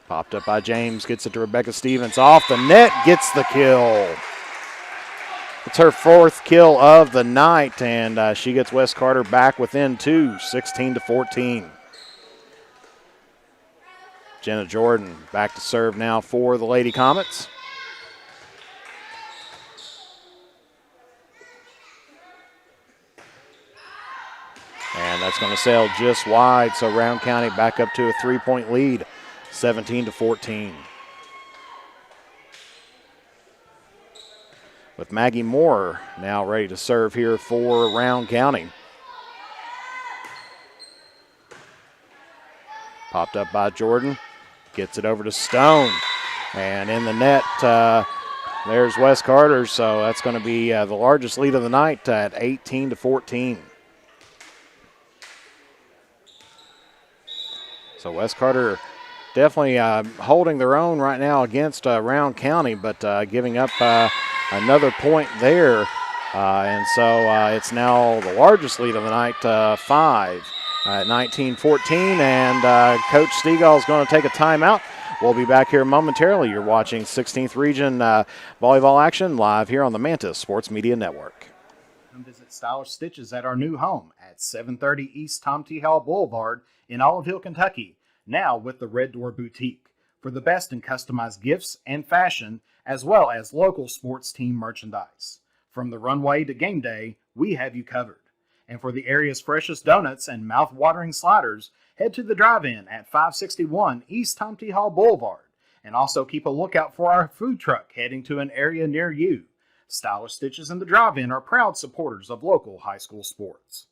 Popped up by James, gets it to Rebecca Stevens, off the net, gets the kill. It's her 4th kill of the night, and she gets Wes Carter back within 2, 16-14. Jenna Jordan back to serve now for the Lady Comets. And that's going to sail just wide, so Round County back up to a 3-point lead, 17-14. With Maggie Moore now ready to serve here for Round County. Popped up by Jordan, gets it over to Stone, and in the net, there's Wes Carter, so that's going to be the largest lead of the night at 18-14. So Wes Carter definitely holding their own right now against Round County, but giving up another point there. And so it's now the largest lead of the night, 5 at 19-14. And Coach Stegall is going to take a timeout. We'll be back here momentarily. You're watching 16th Region volleyball action live here on the Mantis Sports Media Network. Come visit Stylish Stitches at our new home at 730 East Tom T. Howell Boulevard in Olive Hill, Kentucky. Now with the Red Door Boutique for the best in customized gifts and fashion, as well as local sports team merchandise. From the runway to game day, we have you covered. And for the area's freshest donuts and mouth-watering sliders, head to the drive-in at 561 East Tom T. Hall Boulevard And also keep a lookout for our food truck heading to an area near you. Stylish Stitches and the Drive-In are proud supporters of local high school sports.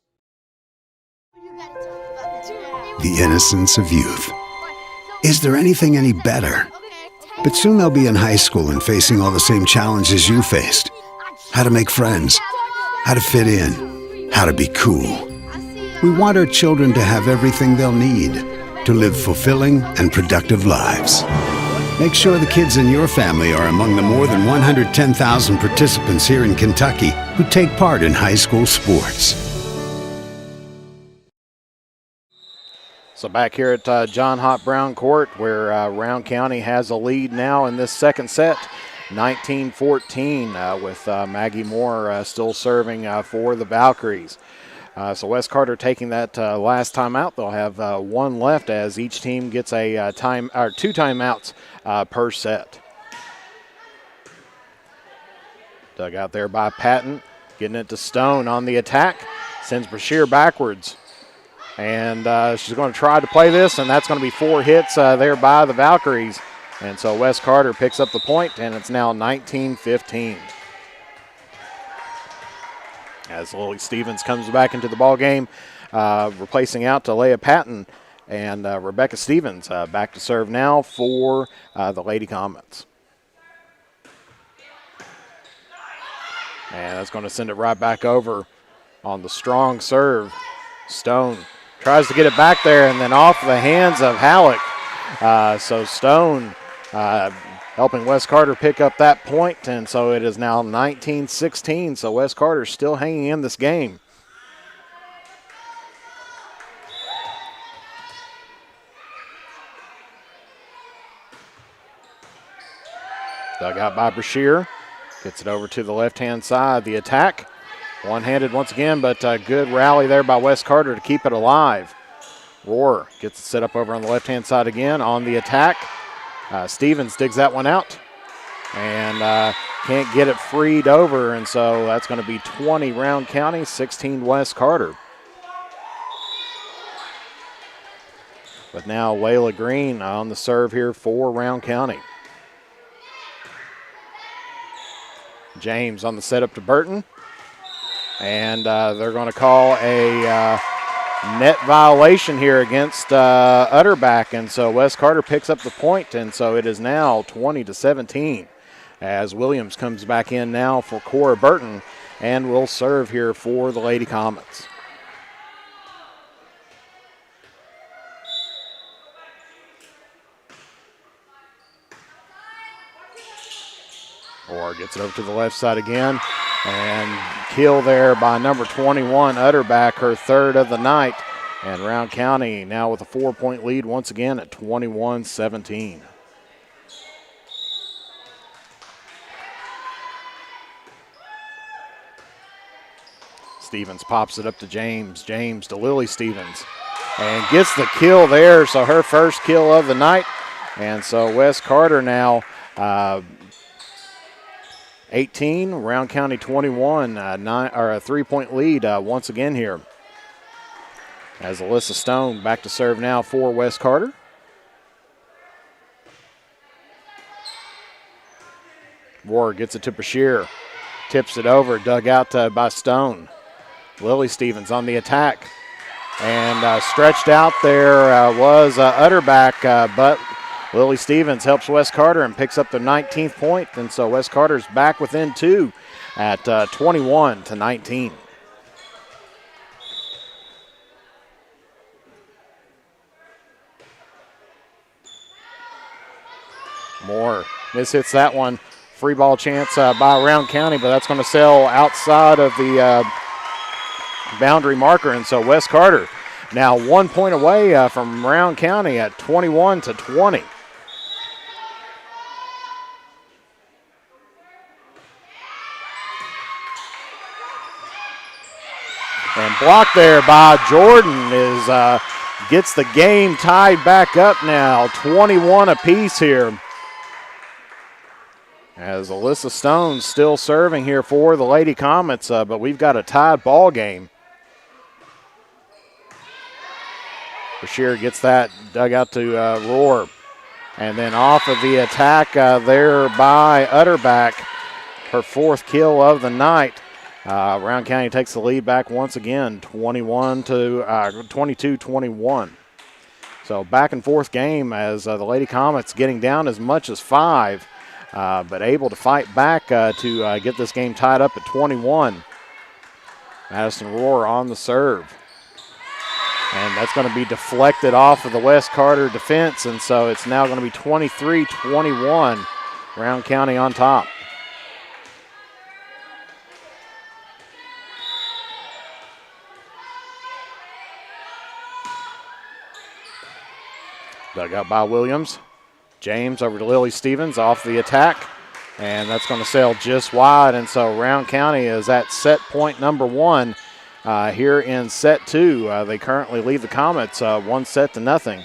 The innocence of youth. Is there anything any better? But soon they'll be in high school and facing all the same challenges you faced. How to make friends, how to fit in, how to be cool. We want our children to have everything they'll need to live fulfilling and productive lives. Make sure the kids in your family are among the more than 110,000 participants here in Kentucky who take part in high school sports. So back here at John Hott Brown Court, where Rowan County has a lead now in this second set, 19-14, with Maggie Moore still serving for the Valkyries. So West Carter taking that last timeout. They'll have one left as each team gets a two timeouts per set. Dug out there by Patton, getting it to Stone on the attack, sends Brashear backwards. And she's going to try to play this, and that's going to be 4 hits there by the Valkyries. And so West Carter picks up the point, and it's now 19-15. As Lily Stevens comes back into the ball game, replacing out to Leah Patton, and Rebecca Stevens back to serve now for the Lady Comets. And that's going to send it right back over on the strong serve. Stone tries to get it back there, and then off the hands of Halleck. So Stone helping West Carter pick up that point, and so it is now 19-16. So West Carter still hanging in this game. Dug out by Brashear. Gets it over to the left-hand side. The attack. One-handed once again, but a good rally there by West Carter to keep it alive. Roar gets it set up over on the left-hand side again on the attack. Stevens digs that one out and can't get it freed over, and so that's going to be 20 Rowan County, 16 West Carter. But now Layla Green on the serve here for Rowan County. James on the setup to Burton. And they're going to call a net violation here against Utterback. And so West Carter picks up the point, and so it is now 20-17 as Williams comes back in now for Cora Burton and will serve here for the Lady Comets. Or gets it over to the left side again. And kill there by number 21, Utterback, her third of the night. And Rowan County now with a 4-point lead once again at 21-17. Stevens pops it up to James. James to Lily Stevens. And gets the kill there, so her first kill of the night. And so West Carter now 18, Rowan County 21, a 3-point lead once again here. As Alyssa Stone back to serve now for West Carter. Roar gets it to Brashear. Tips it over, dug out by Stone. Lily Stevens on the attack. And stretched out there was Utterback, but Lily Stevens helps West Carter and picks up the 19th point, and so West Carter's back within 2 at 21-19. Moore mishits that one. Free ball chance by Rowan County, but that's going to sail outside of the boundary marker, and so West Carter now 1 point away from Rowan County at 21-20. And blocked there by Jordan gets the game tied back up now, 21 apiece here. As Alyssa Stone still serving here for the Lady Comets, but we've got a tied ball game. Brashear gets that dug out to Roar. And then off of the attack there by Utterback, her 4th kill of the night. Rowan County takes the lead back once again, 22-21. So back and forth game as the Lady Comets getting down as much as 5, but able to fight back to get this game tied up at 21. Madison Rohr on the serve. And that's going to be deflected off of the West Carter defense, and so it's now going to be 23-21, Rowan County on top. Dug out by Williams. James over to Lily Stevens off the attack, and that's going to sail just wide, and so Rowan County is at set point number 1. Here in set 2, they currently lead the Comets 1-0.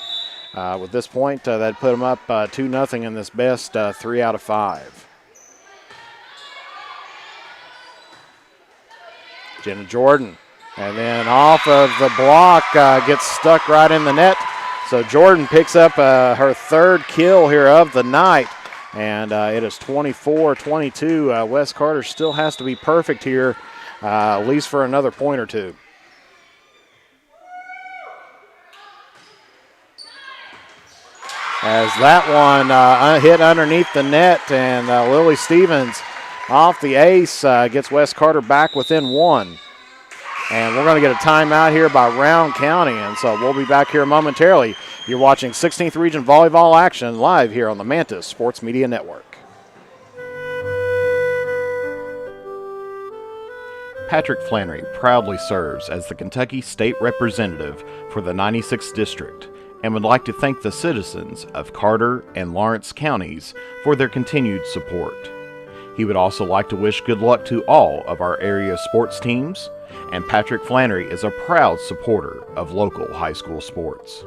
With this point, that'd put them up 2-0 in this best 3 out of 5. Jenna Jordan, and then off of the block, gets stuck right in the net. So Jordan picks up her 3rd kill here of the night, and it is 24-22. West Carter still has to be perfect here, at least for another point or two. As that one hit underneath the net, and Lily Stevens off the ace gets West Carter back within 1. And we're going to get a timeout here by Rowan County, and so we'll be back here momentarily. You're watching 16th Region Volleyball action live here on the Mantis Sports Media Network. Patrick Flannery proudly serves as the Kentucky State Representative for the 96th District and would like to thank the citizens of Carter and Lawrence counties for their continued support. He would also like to wish good luck to all of our area sports teams, and Patrick Flannery is a proud supporter of local high school sports.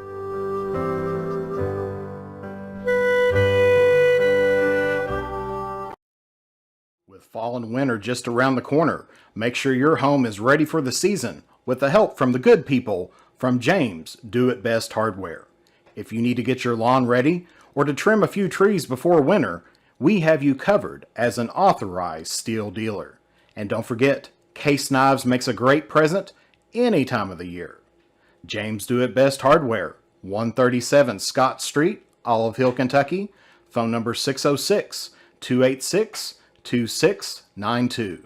With fall and winter just around the corner, make sure your home is ready for the season with the help from the good people from James Do It Best Hardware. If you need to get your lawn ready or to trim a few trees before winter, we have you covered as an authorized steel dealer. And don't forget, Case Knives makes a great present any time of the year. James Do It Best Hardware, 137 Scott Street, Olive Hill, Kentucky. Phone number 606-286-2692.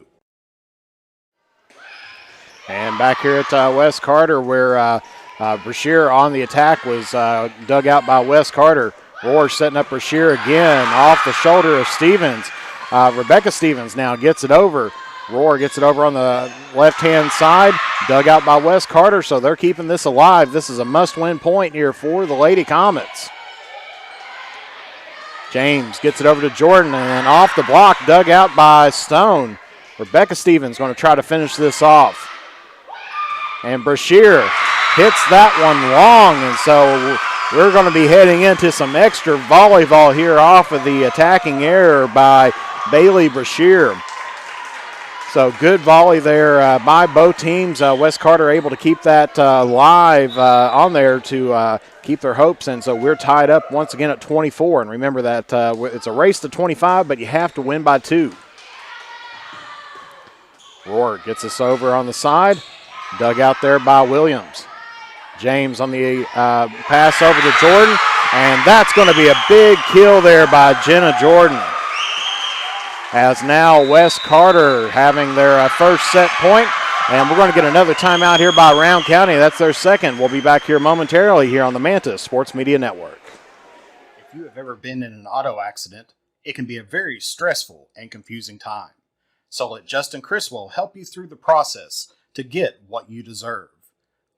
And back here at West Carter, where Brashear on the attack was dug out by West Carter. Rohr setting up Brashear again off the shoulder of Stevens. Rebecca Stevens now gets it over. Rohr gets it over on the left-hand side, dug out by West Carter, so they're keeping this alive. This is a must-win point here for the Lady Comets. James gets it over to Jordan, and off the block, dug out by Stone. Rebecca Stevens going to try to finish this off. And Brashear hits that one long, and so we're going to be heading into some extra volleyball here off of the attacking error by Bailey Brashear. So good volley there by both teams. West Carter able to keep that live on there to keep their hopes. And so we're tied up once again at 24. And remember that it's a race to 25, but you have to win by 2. Rohr gets us over on the side. Dug out there by Williams. James on the pass over to Jordan. And that's going to be a big kill there by Jenna Jordan. As now West Carter having their first set point, and we're going to get another timeout here by Rowan County. That's their second. We'll be back here momentarily here on the Mantis Sports Media Network. If you have ever been in an auto accident, it can be a very stressful and confusing time. So let Justin Criswell help you through the process to get what you deserve.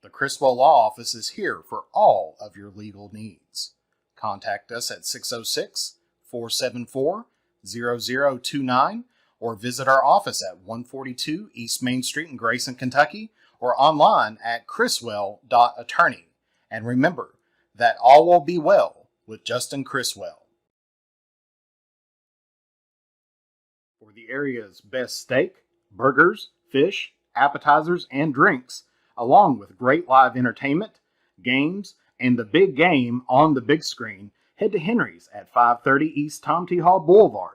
The Criswell Law Office is here for all of your legal needs. Contact us at 606-474-0029 or visit our office at 142 East Main Street in Grayson, Kentucky, or online at criswell.attorney. And remember that all will be well with Justin Criswell. For the area's best steak, burgers, fish, appetizers, and drinks, along with great live entertainment, games, and the big game on the big screen, head to Henry's at 530 East Tom T. Hall Boulevard.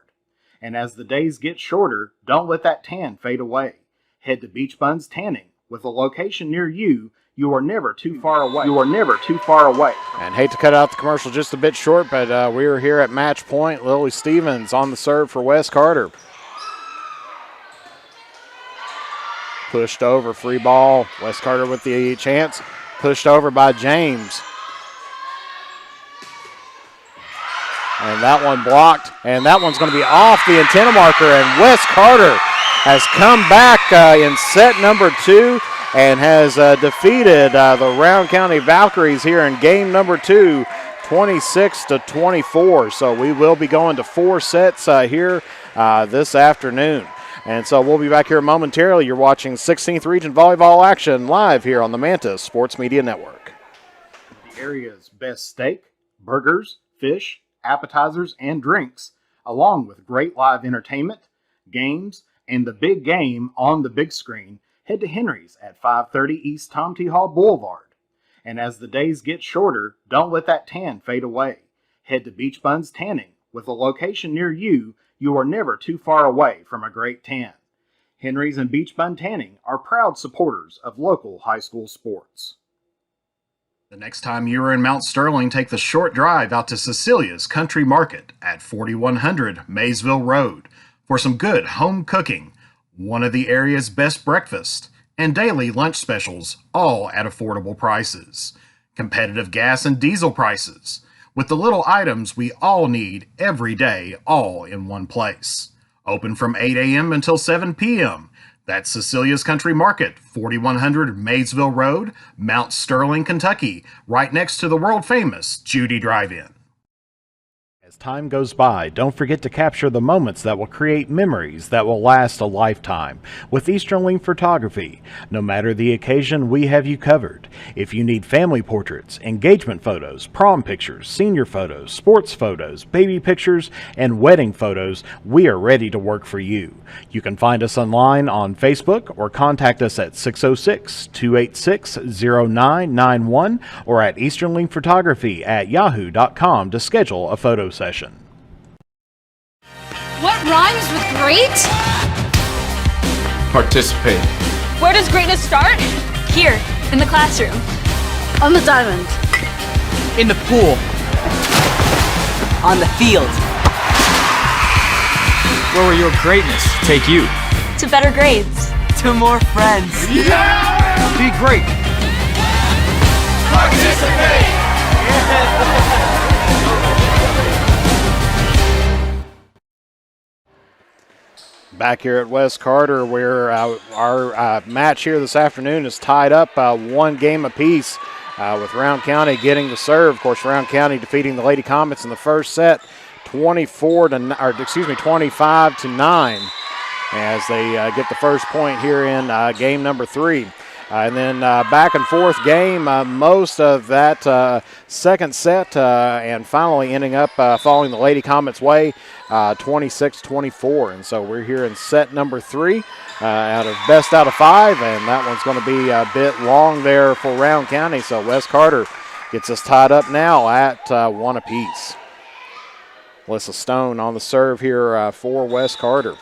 And as the days get shorter, don't let that tan fade away. Head to Beach Buns Tanning. With a location near you, you are never too far away. You are never too far away. And hate to cut out the commercial just a bit short, but we are here at match point. Lily Stevens on the serve for Wes Carter. Pushed over, free ball. Wes Carter with the chance. Pushed over by James. And that one blocked, and that one's going to be off the antenna marker, and Wes Carter has come back in set number 2 and has defeated the Rowan County Valkyries here in game number 2, 26-24. So we will be going to 4 sets here this afternoon. And so we'll be back here momentarily. You're watching 16th Region Volleyball action live here on the Mantis Sports Media Network. The area's best steak, burgers, fish, appetizers, and drinks, along with great live entertainment, games, and the big game on the big screen, head to Henry's at 530 East Tom T. Hall Boulevard. And as the days get shorter, don't let that tan fade away. Head to Beach Buns Tanning. With a location near you, you are never too far away from a great tan. Henry's and Beach Bun Tanning are proud supporters of local high school sports. The next time you are in Mount Sterling, take the short drive out to Cecilia's Country Market at 4100 Maysville Road for some good home cooking, one of the area's best breakfasts, and daily lunch specials, all at affordable prices. Competitive gas and diesel prices, with the little items we all need every day, all in one place. Open from 8 a.m. until 7 p.m. That's Cecilia's Country Market, 4100 Maysville Road, Mount Sterling, Kentucky, right next to the world-famous Judy Drive-In. As time goes by, don't forget to capture the moments that will create memories that will last a lifetime with Eastern Link Photography. No matter the occasion, we have you covered. If you need family portraits, engagement photos, prom pictures, senior photos, sports photos, baby pictures, and wedding photos, we are ready to work for you. You can find us online on Facebook or contact us at 606-286-0991 or at easternlinkphotography@yahoo.com to schedule a photo session. What rhymes with great? Participate. Where does greatness start? Here, in the classroom. On the diamond. In the pool. On the field. Where will your greatness take you? To better grades. To more friends. Yeah! Be great. Participate! Back here at Wes Carter, where our match here this afternoon is tied up 1 game apiece, with Rowan County getting the serve. Of course, Rowan County defeating the Lady Comets in the first set, 25-9, as they get the first point here in game number 3. And then back and forth game most of that second set, and finally ending up falling the Lady Comets' way, 26-24. And so we're here in set number 3 out of best out of 5, and that one's going to be a bit long there for Rowan County. So Wes Carter gets us tied up now at 1 apiece. Alyssa Stone on the serve here for Wes Carter.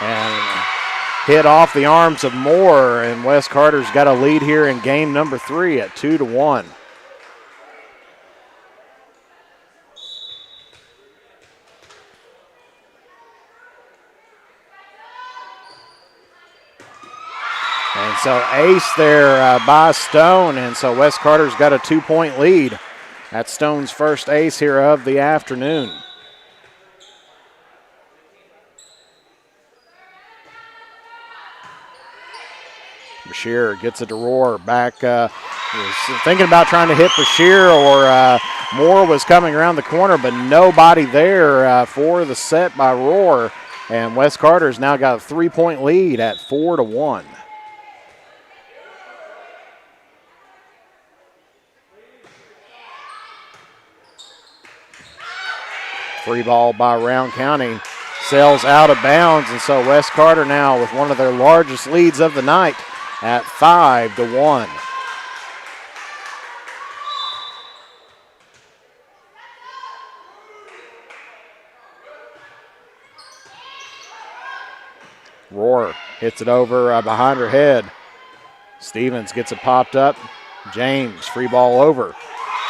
And hit off the arms of Moore, and Wes Carter's got a lead here in game number 3 at 2-1. And so ace there by Stone, and so Wes Carter's got a 2-point lead. That's Stone's first ace here of the afternoon. Bashir gets it to Roar. Back, was thinking about trying to hit Bashir, or Moore was coming around the corner, but nobody there for the set by Roar. And Wes Carter's now got a 3-point lead at 4-1. Free ball by Rowan County. Sails out of bounds, and so Wes Carter now with one of their largest leads of the night at 5-1. Roar hits it over behind her head. Stevens gets it popped up. James, free ball over.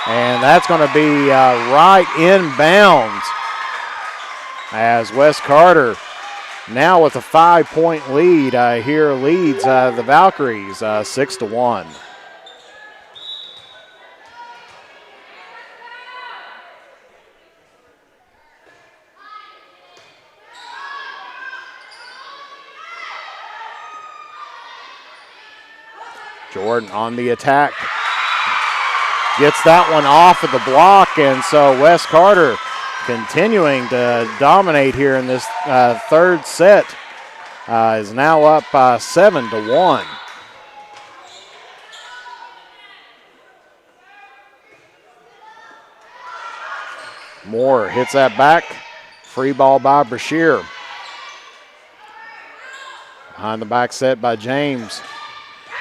And that's going to be right in bounds as Wes Carter now with a 5-point lead here leads the Valkyries 6-1. Jordan on the attack. Gets that one off of the block, and so Wes Carter continuing to dominate here in this third set is now up 7-1. Moore hits that back. Free ball by Brashear. Behind the back set by James.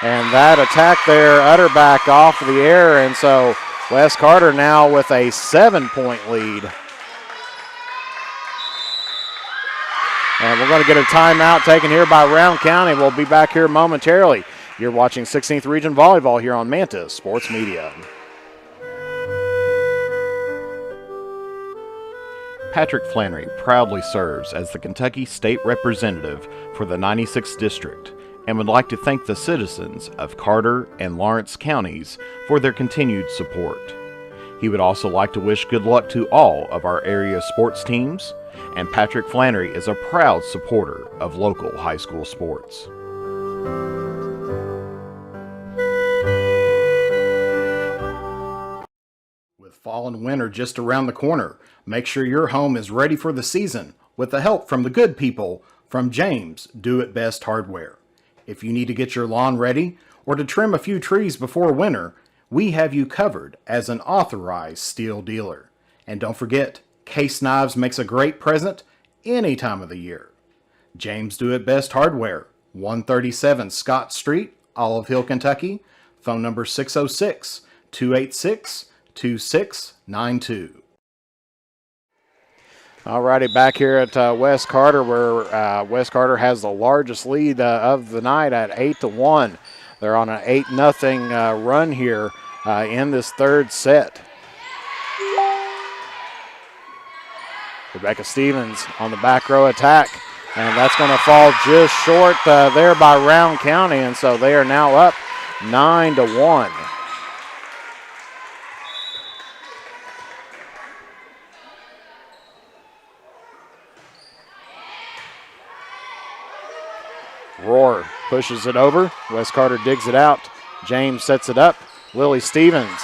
And that attack there, Utterback off of the air, and so Wes Carter now with a 7-point lead. And we're going to get a timeout taken here by Rowan County. We'll be back here momentarily. You're watching 16th Region Volleyball here on Mantis Sports Media. Patrick Flannery proudly serves as the Kentucky State Representative for the 96th District, and would like to thank the citizens of Carter and Lawrence counties for their continued support. He would also like to wish good luck to all of our area sports teams, and Patrick Flannery is a proud supporter of local high school sports. With fall and winter just around the corner, make sure your home is ready for the season with the help from the good people from James Do It Best Hardware. If you need to get your lawn ready or to trim a few trees before winter, we have you covered as an authorized steel dealer. And don't forget, Case Knives makes a great present any time of the year. James Do It Best Hardware, 137 Scott Street, Olive Hill, Kentucky. Phone number 606-286-2692. All righty, back here at Wes Carter, where Wes Carter has the largest lead of the night at 8-1. They're on an 8-0 run here in this third set. Rebecca Stevens on the back row attack, and that's going to fall just short there by Rowan County, and so they are now up 9-1. Roar pushes it over. Wes Carter digs it out. James sets it up. Lily Stevens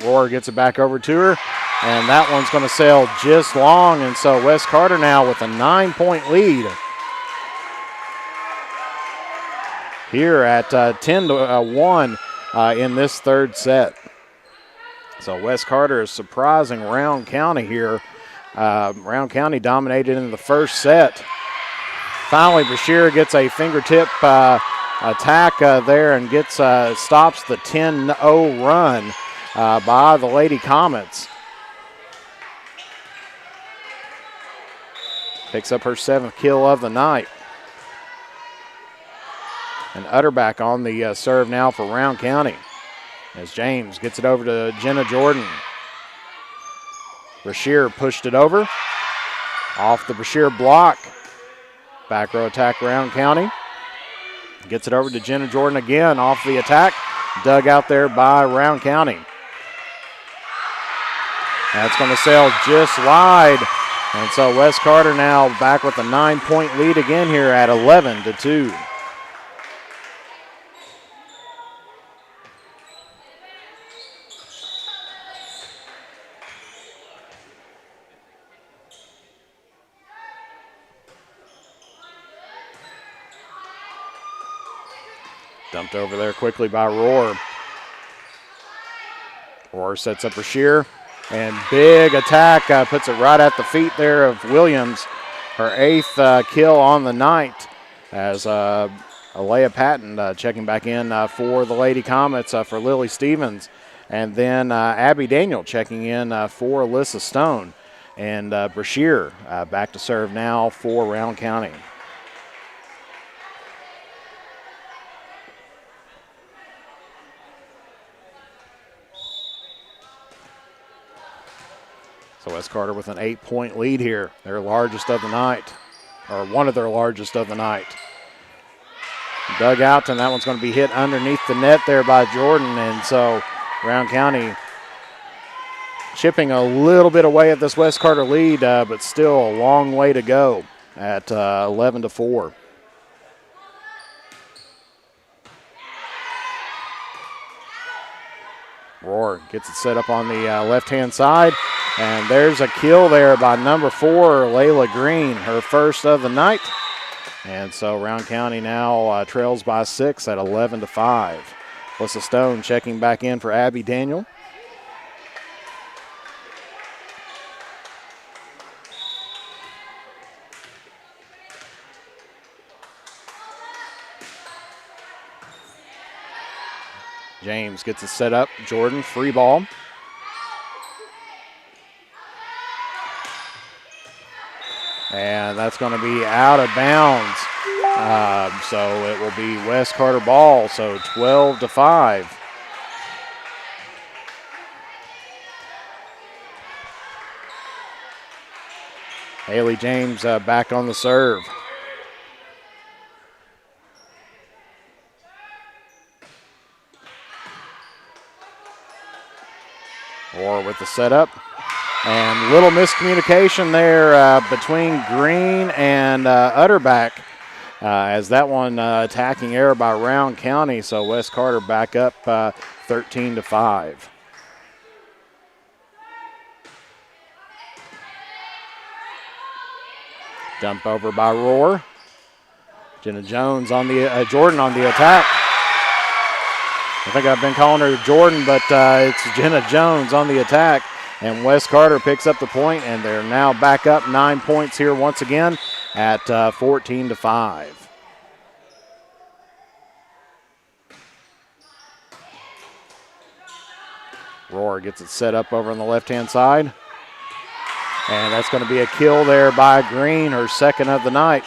Roar gets it back over to her, and that one's going to sail just long, and so Wes Carter now with a 9-point lead here at 10-1 in this third set. So Wes Carter is surprising Rowan County here. Rowan County dominated in the first set. Finally, Brashear gets a fingertip attack there and stops the 10-0 run by the Lady Comets. Picks up her 7th kill of the night. And Utterback on the serve now for Rowan County as James gets it over to Jenna Jordan. Brashear pushed it over. Off the Brashear block. Back row attack, Rowan County. Gets it over to Jenna Jordan again off the attack. Dug out there by Rowan County. That's going to sail just wide. And so Wes Carter now back with a 9-point lead again here at 11-2. Dumped over there quickly by Roar. Roar sets up Brashear, and big attack puts it right at the feet there of Williams. Her 8th kill on the night as Alea Patton checking back in for the Lady Comets for Lily Stevens. And then Abby Daniel checking in for Alyssa Stone. And Brashear back to serve now for Round County. So West Carter with an 8-point lead here, their largest of the night, or one of their largest of the night. Dug out, and that one's going to be hit underneath the net there by Jordan, and so Round County chipping a little bit away at this West Carter lead, but still a long way to go at 11-4. Roar gets it set up on the left-hand side, and there's a kill there by number 4, Layla Green, her first of the night. And so Round County now trails by 6 at 11-5. Alyssa Stone checking back in for Abby Daniel. James gets it set up. Jordan, free ball. And that's going to be out of bounds. So it will be West Carter ball, so 12-5. Haley James back on the serve. Or with the setup. And little miscommunication there between Green and Utterback as that one attacking error by Round County. So West Carter back up 13-5. Dump over by Roar. Jenna Jones on the Jordan on the attack. I think I've been calling her Jordan, but it's Jenna Jones on the attack. And West Carter picks up the point, and they're now back up 9 points here once again at 14-5. Roar gets it set up over on the left-hand side. And that's going to be a kill there by Green, her second of the night.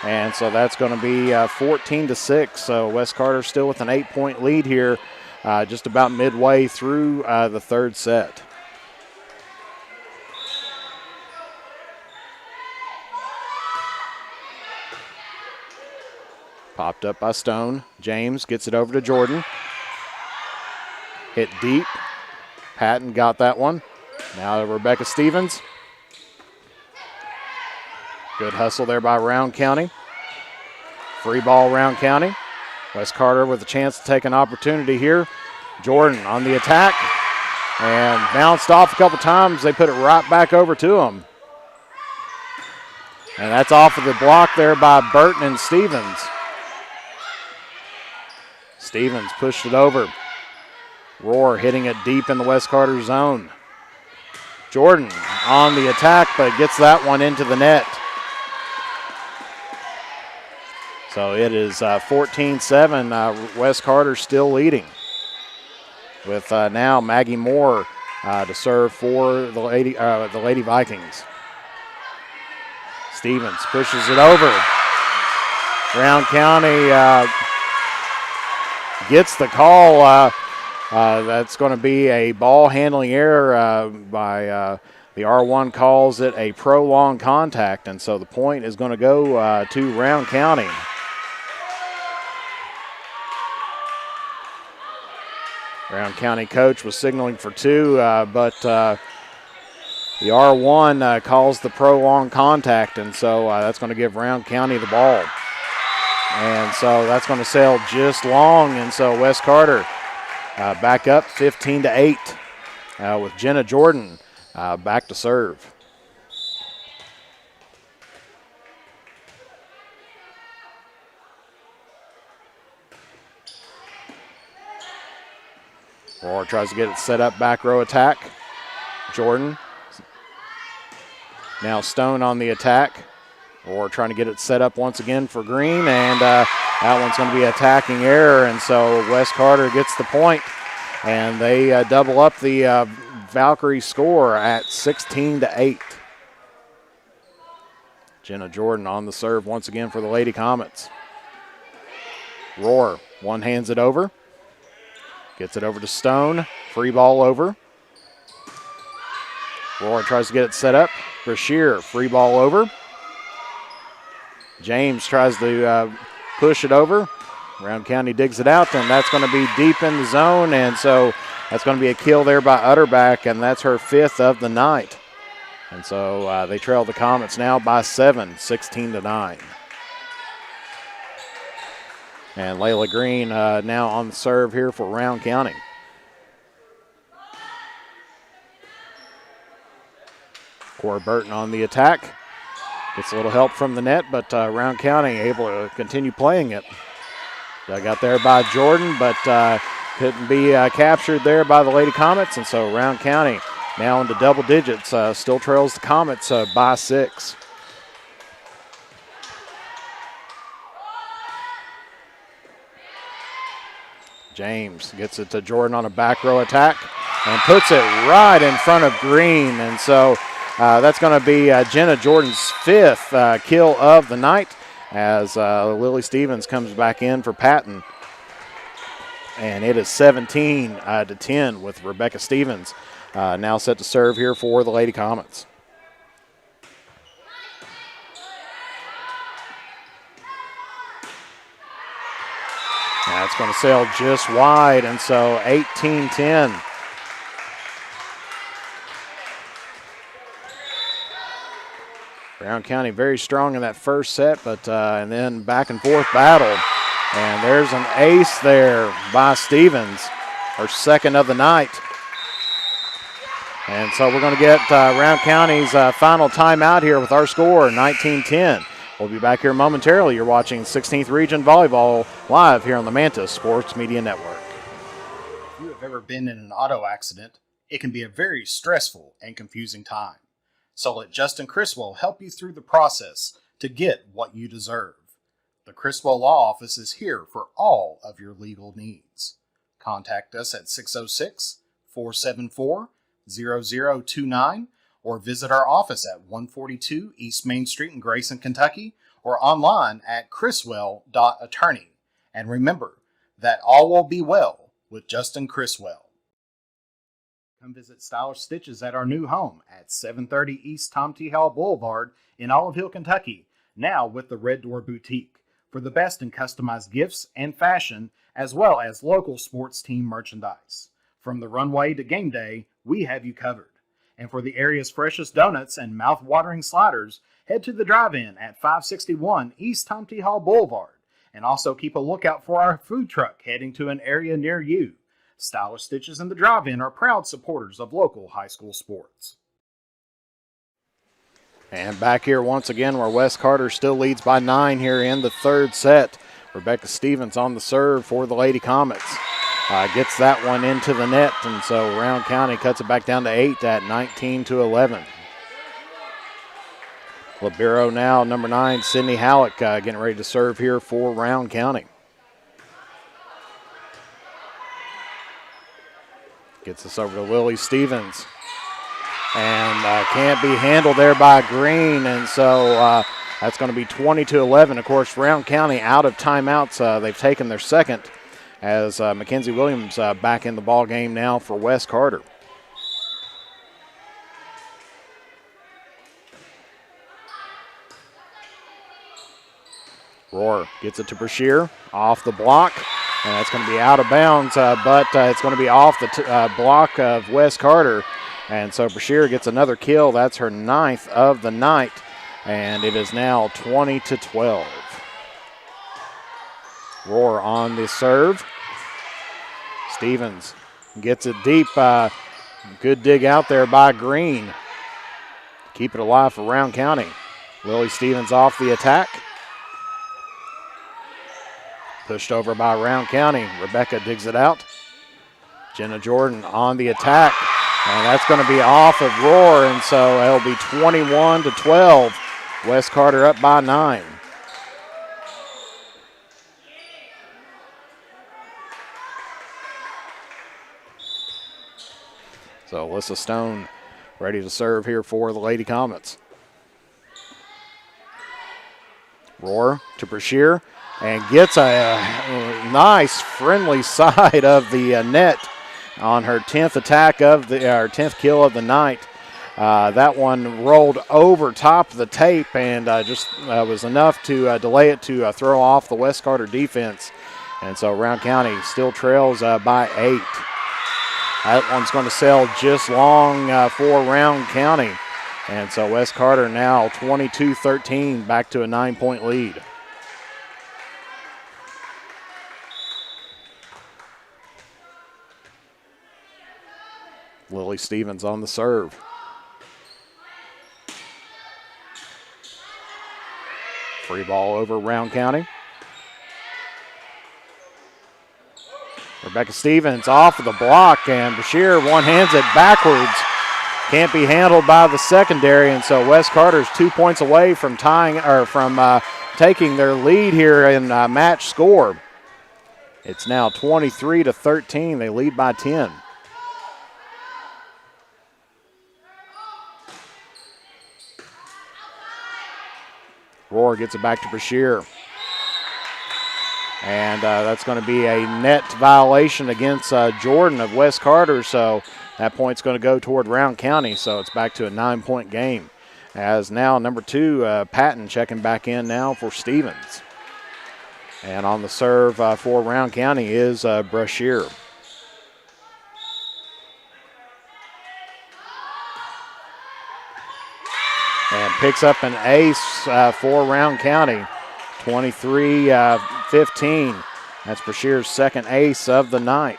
And so that's going to be 14-6. So West Carter still with an 8-point lead here, just about midway through the third set. Popped up by Stone. James gets it over to Jordan. Hit deep. Patton got that one. Now to Rebecca Stevens. Good hustle there by Round County. Free ball, Round County. West Carter with a chance to take an opportunity here. Jordan on the attack. And bounced off a couple times. They put it right back over to him. And that's off of the block there by Burton and Stevens. Stevens pushed it over. Roar hitting it deep in the West Carter zone. Jordan on the attack, but gets that one into the net. So it is 14-7. West Carter still leading. With now Maggie Moore to serve for the Lady Vikings. Stevens pushes it over. Round County gets the call. That's going to be a ball handling error by the R1 calls it a prolonged contact, and so the point is going to go to Round County. Round County coach was signaling for 2, but the R1 calls the prolonged contact, and so that's going to give Round County the ball. And so that's going to sail just long, and so West Carter back up 15-8 with Jenna Jordan back to serve. Roar tries to get it set up, back row attack. Jordan. Now Stone on the attack. Roar trying to get it set up once again for Green, and That one's going to be attacking error, and so West Carter gets the point, and they double up the Valkyrie score at 16-8. Jenna Jordan on the serve once again for the Lady Comets. Roar, one hands it over. Gets it over to Stone. Free ball over. Roar tries to get it set up. Brashear, free ball over. James tries to push it over. Round County digs it out, and that's going to be deep in the zone, and so that's going to be a kill there by Utterback, and that's her 5th of the night. And so they trail the Comets now by 7, 16-9. And Layla Green now on the serve here for Round County. Cora Burton on the attack. Gets a little help from the net, but Round County able to continue playing it. Dug out there by Jordan, but couldn't be captured there by the Lady Comets, and so Round County now into double digits, still trails the Comets by 6. James gets it to Jordan on a back row attack and puts it right in front of Green. And so that's going to be Jenna Jordan's 5th kill of the night as Lily Stevens comes back in for Patton. And it is 17-10 with Rebecca Stevens now set to serve here for the Lady Comets. That's going to sail just wide, and so 18-10. Brown County very strong in that first set, but and then back and forth battle. And there's an ace there by Stevens, her 2nd of the night. And so we're going to get Round County's final timeout here with our score, 19-10. We'll be back here momentarily. You're watching 16th Region Volleyball live here on the Mantis Sports Media Network. If you have ever been in an auto accident, it can be a very stressful and confusing time. So let Justin Criswell help you through the process to get what you deserve. The Criswell Law Office is here for all of your legal needs. Contact us at 606-474-0029 or visit our office at 142 East Main Street in Grayson, Kentucky, or online at criswell.attorney. And remember that all will be well with Justin Criswell. Come visit Stylish Stitches at our new home at 730 East Tom T. Howell Boulevard in Olive Hill, Kentucky, now with the Red Door Boutique, for the best in customized gifts and fashion, as well as local sports team merchandise. From the runway to game day, we have you covered. And for the area's freshest donuts and mouth-watering sliders, head to the drive-in at 561 East Tom T. Hall Boulevard. And also keep a lookout for our food truck heading to an area near you. Stylish Stitches and the drive-in are proud supporters of local high school sports. And back here once again where West Carter still leads by 9 here in the 3rd set. Rebecca Stevens on the serve for the Lady Comets. Gets that one into the net, and so Round County cuts it back down to 8 at 19-11. Libero now, number 9, Sydney Halleck, getting ready to serve here for Round County. Gets us over to Lily Stevens. And can't be handled there by Green, and so that's going to be 20-11. Of course, Round County out of timeouts. They've taken their 2nd as Mackenzie Williams back in the ball game now for West Carter. Roar gets it to Brashear, off the block, and that's going to be out of bounds, but it's going to be off the block of West Carter. And so Brashear gets another kill. That's her 9th of the night, and it is now 20-12. Roar on the serve. Stevens gets it deep. Good dig out there by Green. Keep it alive for Round County. Lily Stevens off the attack. Pushed over by Round County. Rebecca digs it out. Jenna Jordan on the attack. And that's going to be off of Roar, and so it'll be 21-12. West Carter up by 9. So Alyssa Stone ready to serve here for the Lady Comets. Roar to Brashear and gets a nice friendly side of the net on her 10th attack of the 10th kill of the night. That one rolled over top of the tape and just was enough to delay it to throw off the West Carter defense. And so Rowan County still trails by 8. That one's going to sail just long for Rowan County. And so West Carter now 22-13, back to a 9-point lead. Lily Stevens on the serve. Free ball over Rowan County. Rebecca Stevens off of the block, and Bashir one-hands it backwards. Can't be handled by the secondary, and so West Carter's 2 points away from taking their lead here in match score. It's now 23-13. They lead by 10. Roar gets it back to Brashear. And that's going to be a net violation against Jordan of West Carter, so that point's going to go toward Rowan County, so it's back to a 9-point game. As now number 2, Patton checking back in now for Stevens. And on the serve for Rowan County is Brashear. And picks up an ace for Rowan County, 23-15. That's Brashear's second ace of the night.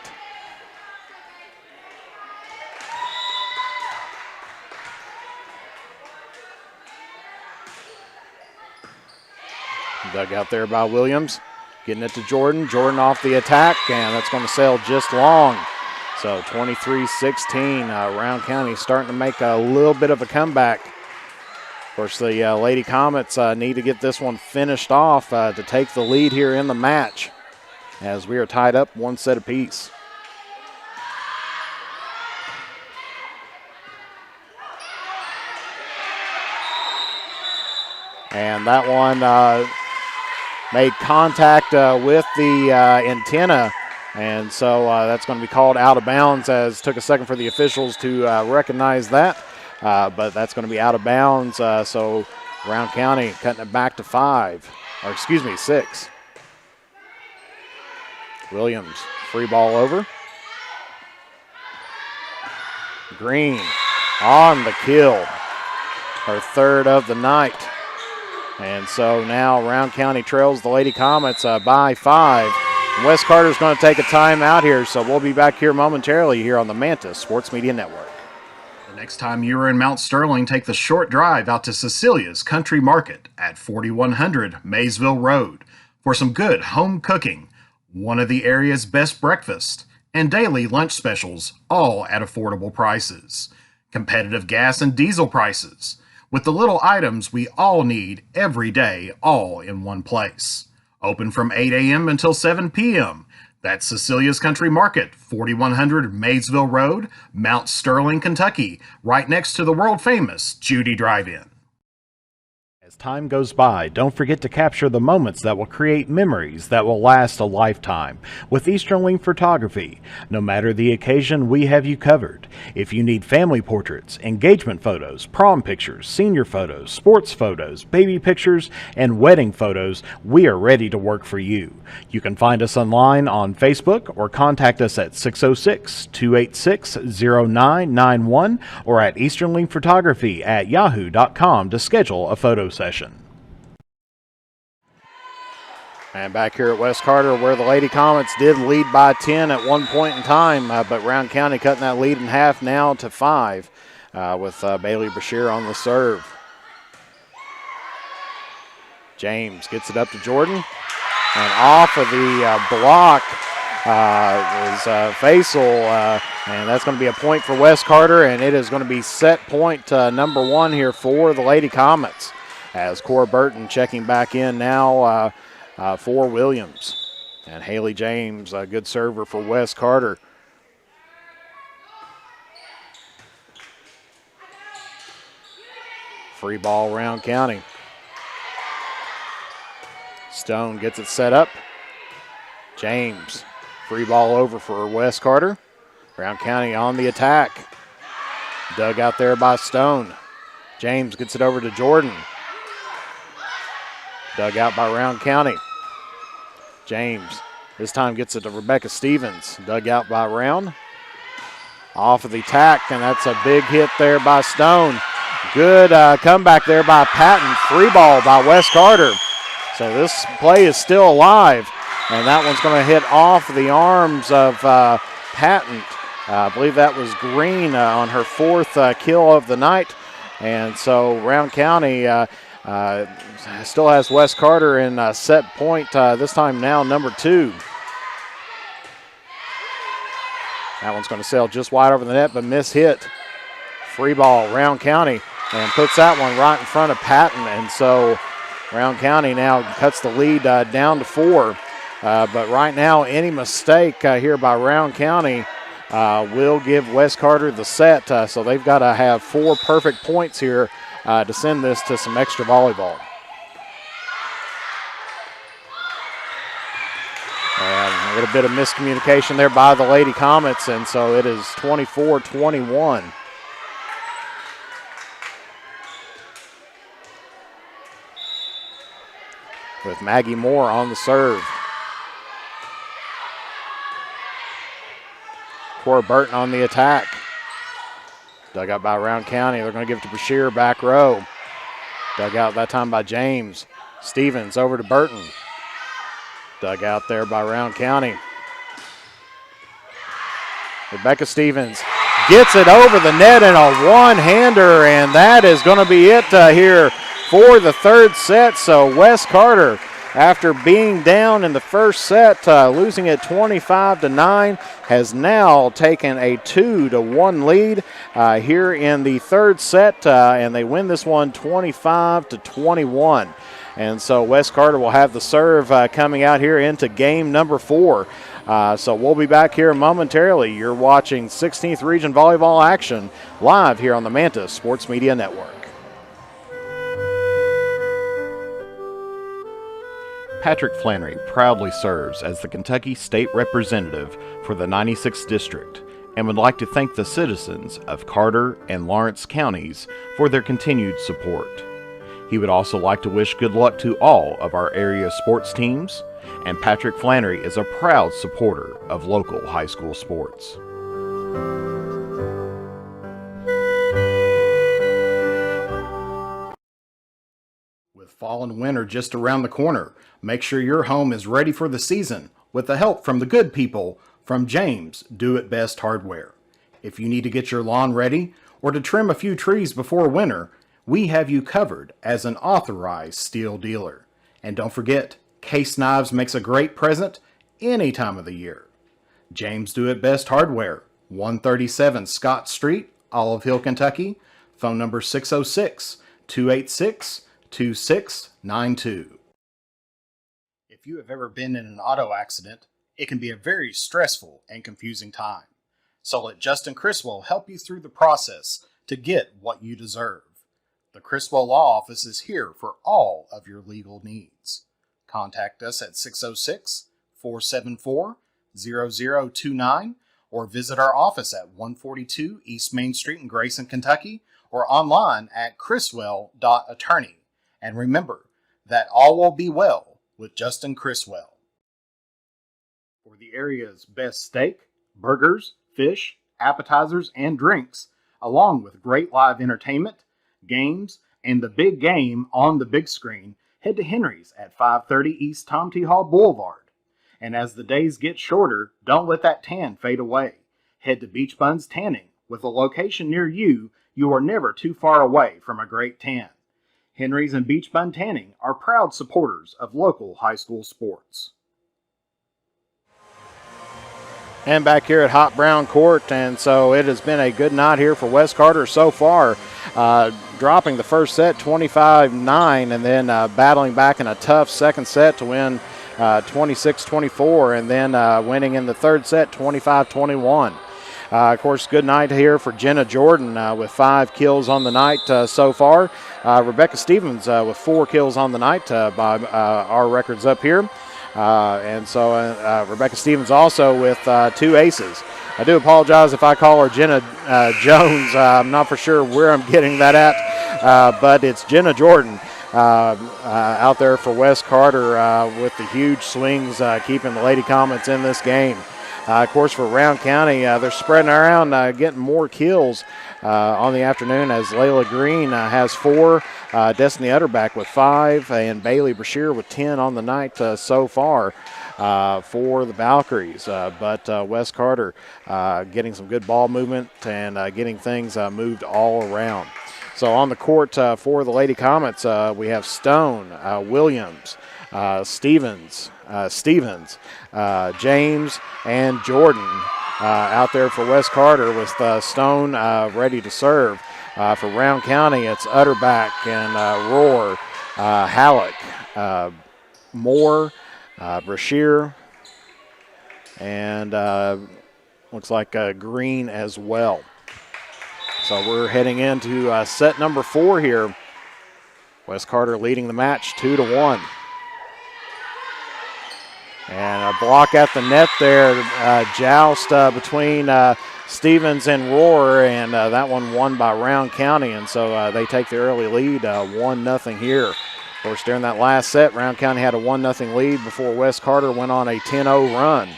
Dug out there by Williams. Getting it to Jordan. Jordan off the attack, and that's going to sail just long. So 23-16. Rowan County starting to make a little bit of a comeback. Of course, the Lady Comets need to get this one finished off to take the lead here in the match, as we are tied up 1 set apiece. And that one made contact with the antenna, and so that's going to be called out of bounds, as it took a second for the officials to recognize that. But that's going to be out of bounds, so Rowan County cutting it back to 6. Williams, free ball over. Green on the kill, her third of the night. And so now Rowan County trails the Lady Comets by 5. West Carter's going to take a timeout here, so we'll be back here momentarily here on the Mantis Sports Media Network. Next time you are in Mount Sterling, take the short drive out to Cecilia's Country Market at 4100 Maysville Road for some good home cooking, one of the area's best breakfasts, and daily lunch specials, all at affordable prices. Competitive gas and diesel prices, with the little items we all need every day, all in one place. Open from 8 a.m. until 7 p.m. That's Cecilia's Country Market, 4100 Maysville Road, Mount Sterling, Kentucky, right next to the world-famous Judy Drive-In. As time goes by, don't forget to capture the moments that will create memories that will last a lifetime with Eastern Link Photography. No matter the occasion, we have you covered. If you need family portraits, engagement photos, prom pictures, senior photos, sports photos, baby pictures, and wedding photos, we are ready to work for you. You can find us online on Facebook or contact us at 606-286-0991 or at easternlinkphotography@yahoo.com to schedule a photo session. And back here at West Carter, where the Lady Comets did lead by 10 at one point in time, but Rowan County cutting that lead in half now to 5 with Bailey Brashear on the serve. James gets it up to Jordan, and off of the block is Faisal, and that's going to be a point for West Carter, and it is going to be set point number 1 here for the Lady Comets, as Cora Burton checking back in now for Williams. And Haley James, a good server for West Carter. Free ball, Round County. Stone gets it set up. James, free ball over for Wes Carter. Round County on the attack. Dug out there by Stone. James gets it over to Jordan. Dug out by Round County. James this time gets it to Rebecca Stevens. Dug out by Round. Off of the tack, and that's a big hit there by Stone. Good comeback there by Patton. Free ball by Wes Carter. So this play is still alive, and that one's going to hit off the arms of Patton. I believe that was Green on her fourth kill of the night. And so Round County still has Wes Carter in set point, this time now number 2. That one's going to sail just wide over the net, but miss hit. Free ball, Round County, and puts that one right in front of Patton. And so Round County now cuts the lead down to 4. But right now, any mistake here by Round County will give Wes Carter the set. So they've got to have 4 perfect points here to send this to some extra volleyball. And a little bit of miscommunication there by the Lady Comets, and so it is 24-21. With Maggie Moore on the serve. Cora Burton on the attack. Dug out by Round County. They're going to give it to Bashir, back row. Dug out that time by James. Stevens over to Burton. Dug out there by Round County. Rebecca Stevens gets it over the net in a one-hander, and that is going to be it here for the third set. So Wes Carter, after being down in the first set, losing it 25-9, has now taken a 2-1 lead here in the third set, and they win this one 25-21. And so Wes Carter will have the serve coming out here into game number 4. So we'll be back here momentarily. You're watching 16th Region Volleyball action live here on the Manta Sports Media Network. Patrick Flannery proudly serves as the Kentucky State Representative for the 96th District and would like to thank the citizens of Carter and Lawrence counties for their continued support. He would also like to wish good luck to all of our area sports teams, and Patrick Flannery is a proud supporter of local high school sports. With fall and winter just around the corner, make sure your home is ready for the season with the help from the good people from James Do It Best Hardware. If you need to get your lawn ready or to trim a few trees before winter, we have you covered as an authorized steel dealer. And don't forget, Case Knives makes a great present any time of the year. James Do It Best Hardware, 137 Scott Street, Olive Hill, Kentucky. Phone number 606-286-2692. If you have ever been in an auto accident, it can be a very stressful and confusing time. So let Justin Criswell help you through the process to get what you deserve. The Criswell Law Office is here for all of your legal needs. Contact us at 606-474-0029 or visit our office at 142 East Main Street in Grayson, Kentucky, or online at criswell.attorney. And remember that all will be well with Justin Criswell. For the area's best steak, burgers, fish, appetizers, and drinks, along with great live entertainment, games, and the big game on the big screen, head to Henry's at 530 East Tom T. Hall Boulevard. And as the days get shorter, don't let that tan fade away. Head to Beach Buns Tanning. With a location near you, you are never too far away from a great tan. Henry's and Beach Bun Tanning are proud supporters of local high school sports. And back here at Hot Brown Court, and so it has been a good night here for Wes Carter so far, dropping the first set 25-9 and then battling back in a tough second set to win 26-24 and then winning in the third set 25-21. Of course, good night here for Jenna Jordan with 5 kills on the night so far. Rebecca Stevens with 4 kills on the night by our records up here. And so Rebecca Stevens also with 2 aces. I do apologize if I call her Jenna Jones. I'm not for sure where I'm getting that at, but it's Jenna Jordan out there for Wes Carter with the huge swings, keeping the Lady Comets in this game. Of course, for Round County, they're spreading around, getting more kills on the afternoon as Layla Green has 4, Destiny Utterback with 5, and Bailey Brashear with 10 on the night so far for the Valkyries. But Wes Carter getting some good ball movement and getting things moved all around. So on the court for the Lady Comets, we have Stone, Williams, Stevens, James, and Jordan out there for Wes Carter with Stone ready to serve. For Round County, it's Utterback and Rohr, Halleck, Moore, Brashear, and looks like Green as well. So we're heading into set number 4 here. Wes Carter leading the match 2-1. And a block at the net there, joust between Stevens and Rohr, and that one won by Round County, and so they take the early lead 1-0 here. Of course, during that last set, Round County had a 1-0 lead before Wes Carter went on a 10-0 run.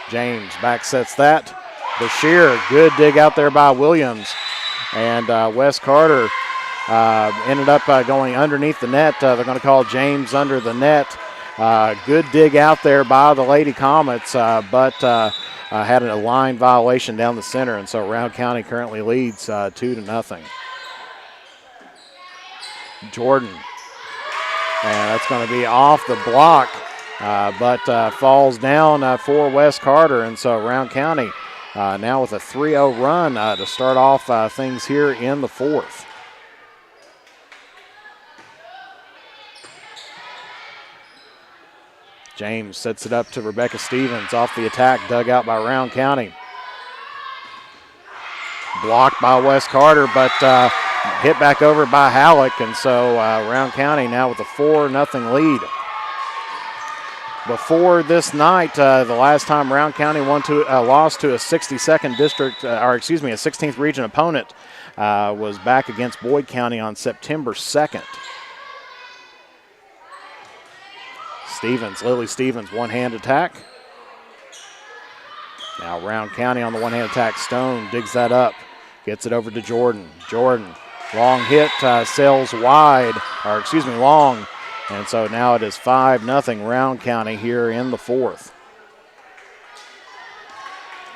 James back sets that. Brashear, good dig out there by Williams, and Wes Carter ended up going underneath the net. They're going to call James under the net. Good dig out there by the Lady Comets, but had a line violation down the center, and so Round County currently leads 2-0. Jordan, and that's going to be off the block, but falls down for Wes Carter, and so Round County now with a 3-0 run to start off things here in the 4th. James sets it up to Rebecca Stevens off the attack, dug out by Round County. Blocked by Wes Carter, but hit back over by Halleck, and so Round County now with a 4-0 lead. Before this night, the last time Round County lost to a 62nd district, a 16th region opponent, was back against Boyd County on September 2nd. Lily Stevens, one-hand attack. Now Round County on the one-hand attack. Stone digs that up, gets it over to Jordan. Jordan, long hit, sails wide, long. And so now it is 5-0 Round County here in the 4th.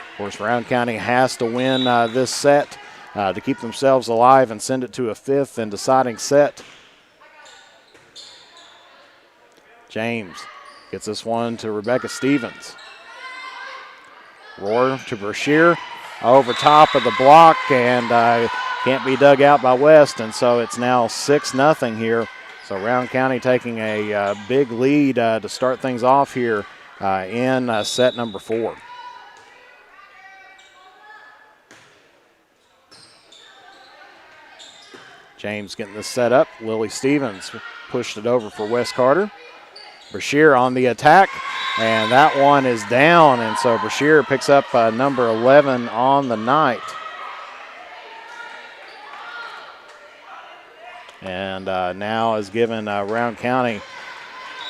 Of course, Round County has to win this set to keep themselves alive and send it to a 5th and deciding set. James gets this one to Rebecca Stevens. Rohr to Brashear over top of the block, and can't be dug out by West, and so it's now 6-0 here. So Round County taking a big lead to start things off here in set number 4. James getting this set up. Lily Stevens pushed it over for Wes Carter. Brashear on the attack, and that one is down, and so Brashear picks up number 11 on the night. And now is given Round County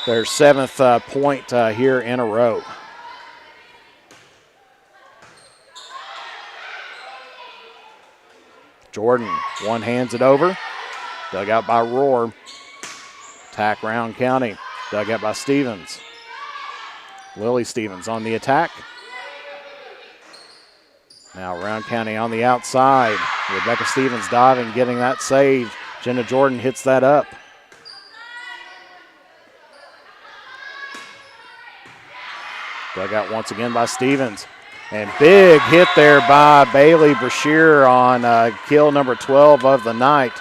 their 7th point here in a row. Jordan one hands it over, dug out by Rohr. Attack Round County, dug out by Stevens. Lily Stevens on the attack. Now Round County on the outside. Rebecca Stevens diving, getting that save. Jenna Jordan hits that up. Dug out once again by Stevens. And big hit there by Bailey Brashear on kill number 12 of the night.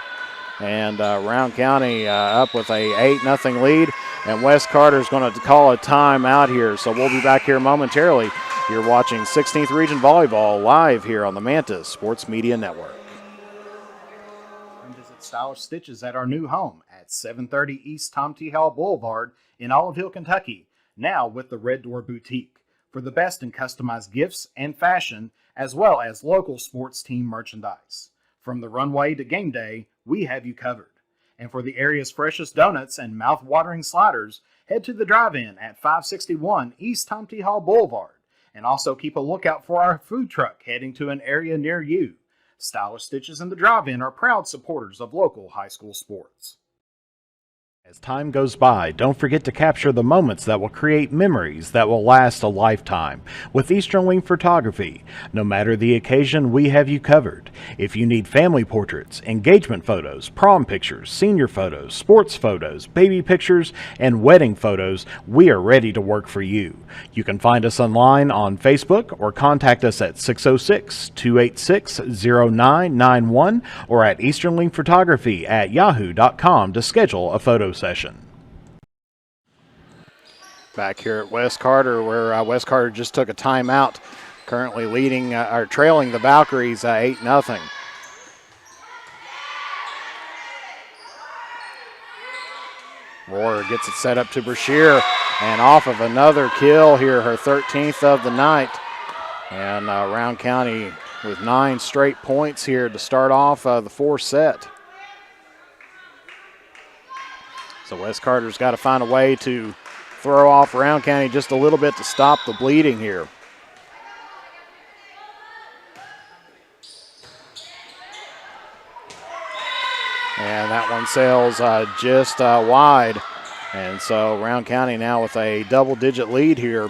And Round County up with a 8-0 lead. And Wes Carter's going to call a timeout here. So we'll be back here momentarily You're watching 16th Region Volleyball live here on the Mantis Sports Media Network. And visit Stylish Stitches at our new home at 730 East Tom T. Howell Boulevard in Olive Hill, Kentucky, now with the Red Door Boutique, for the best in customized gifts and fashion, as well as local sports team merchandise. From the runway to game day, we have you covered. And for the area's freshest donuts and mouth-watering sliders, head to the drive-in at 561 East Tom T. Hall Boulevard. And also keep a lookout for our food truck heading to an area near you. Stylish Stitches and the drive-in are proud supporters of local high school sports. As time goes by, don't forget to capture the moments that will create memories that will last a lifetime with Eastern Wing Photography. No matter the occasion, we have you covered. If you need family portraits, engagement photos, prom pictures, senior photos, sports photos, baby pictures, and wedding photos, we are ready to work for you. You can find us online on Facebook or contact us at 606-286-0991 or at easternwingphotography@yahoo.com to schedule a photo session. Back here at West Carter, where West Carter just took a timeout, currently leading or trailing the Valkyries 8-0. Roar gets it set up to Brashear, and off of another kill here, her 13th of the night. And Rowan County with 9 straight points here to start off the fourth set. So West Carter's got to find a way to throw off Rowan County just a little bit to stop the bleeding here. And that one sails just wide. And so Rowan County now with a double-digit lead here,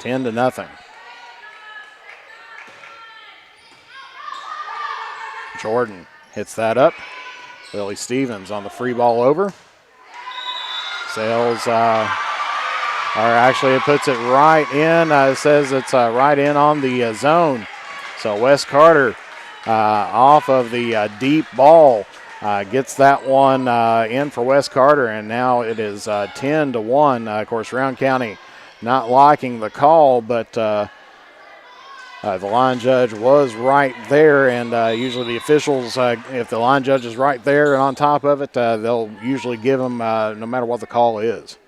10-0. Jordan hits that up. Lily Stevens on the free ball over. Sails, or actually it puts it right in. It says it's right in on the zone. So West Carter off of the deep ball gets that one in for West Carter, and now it is 10-1. Of course, Rowan County not liking the call, but the line judge was right there, and usually the officials, if the line judge is right there and on top of it, they'll usually give them no matter what the call is.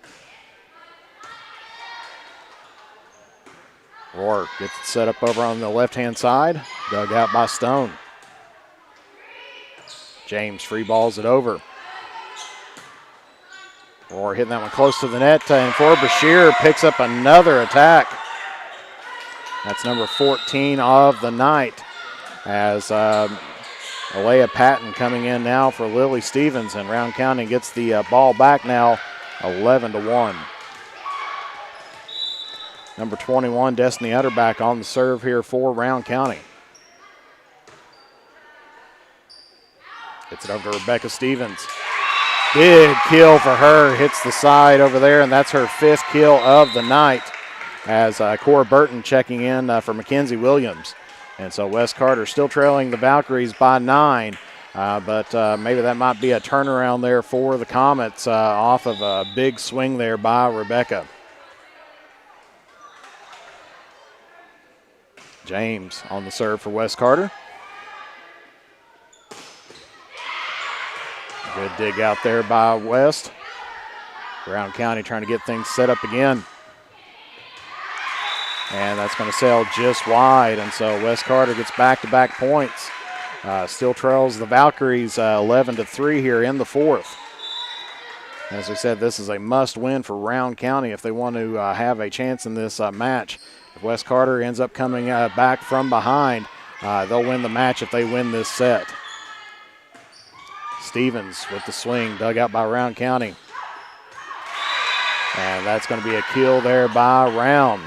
Roar gets it set up over on the left-hand side, dug out by Stone. James free balls it over. Roar hitting that one close to the net, and for Brashear picks up another attack. That's number 14 of the night, as Alea Patton coming in now for Lily Stevens, and Rowan County gets the ball back now, 11-1. Number 21, Destiny Utterback on the serve here for Rowan County. Gets it over to Rebecca Stevens. Big kill for her, hits the side over there, and that's her 5th kill of the night, as Cora Burton checking in for Mackenzie Williams. And so West Carter still trailing the Valkyries by 9, but maybe that might be a turnaround there for the Comets off of a big swing there by Rebecca. James on the serve for West Carter. Good dig out there by West. Rowan County trying to get things set up again. And that's going to sail just wide, and so West Carter gets back-to-back points. Still trails the Valkyries 11-3 here in the fourth. As we said, this is a must-win for Rowan County if they want to have a chance in this match. If West Carter ends up coming back from behind, they'll win the match if they win this set. Stevens with the swing, dug out by Rowan County. And that's going to be a kill there by Rowan,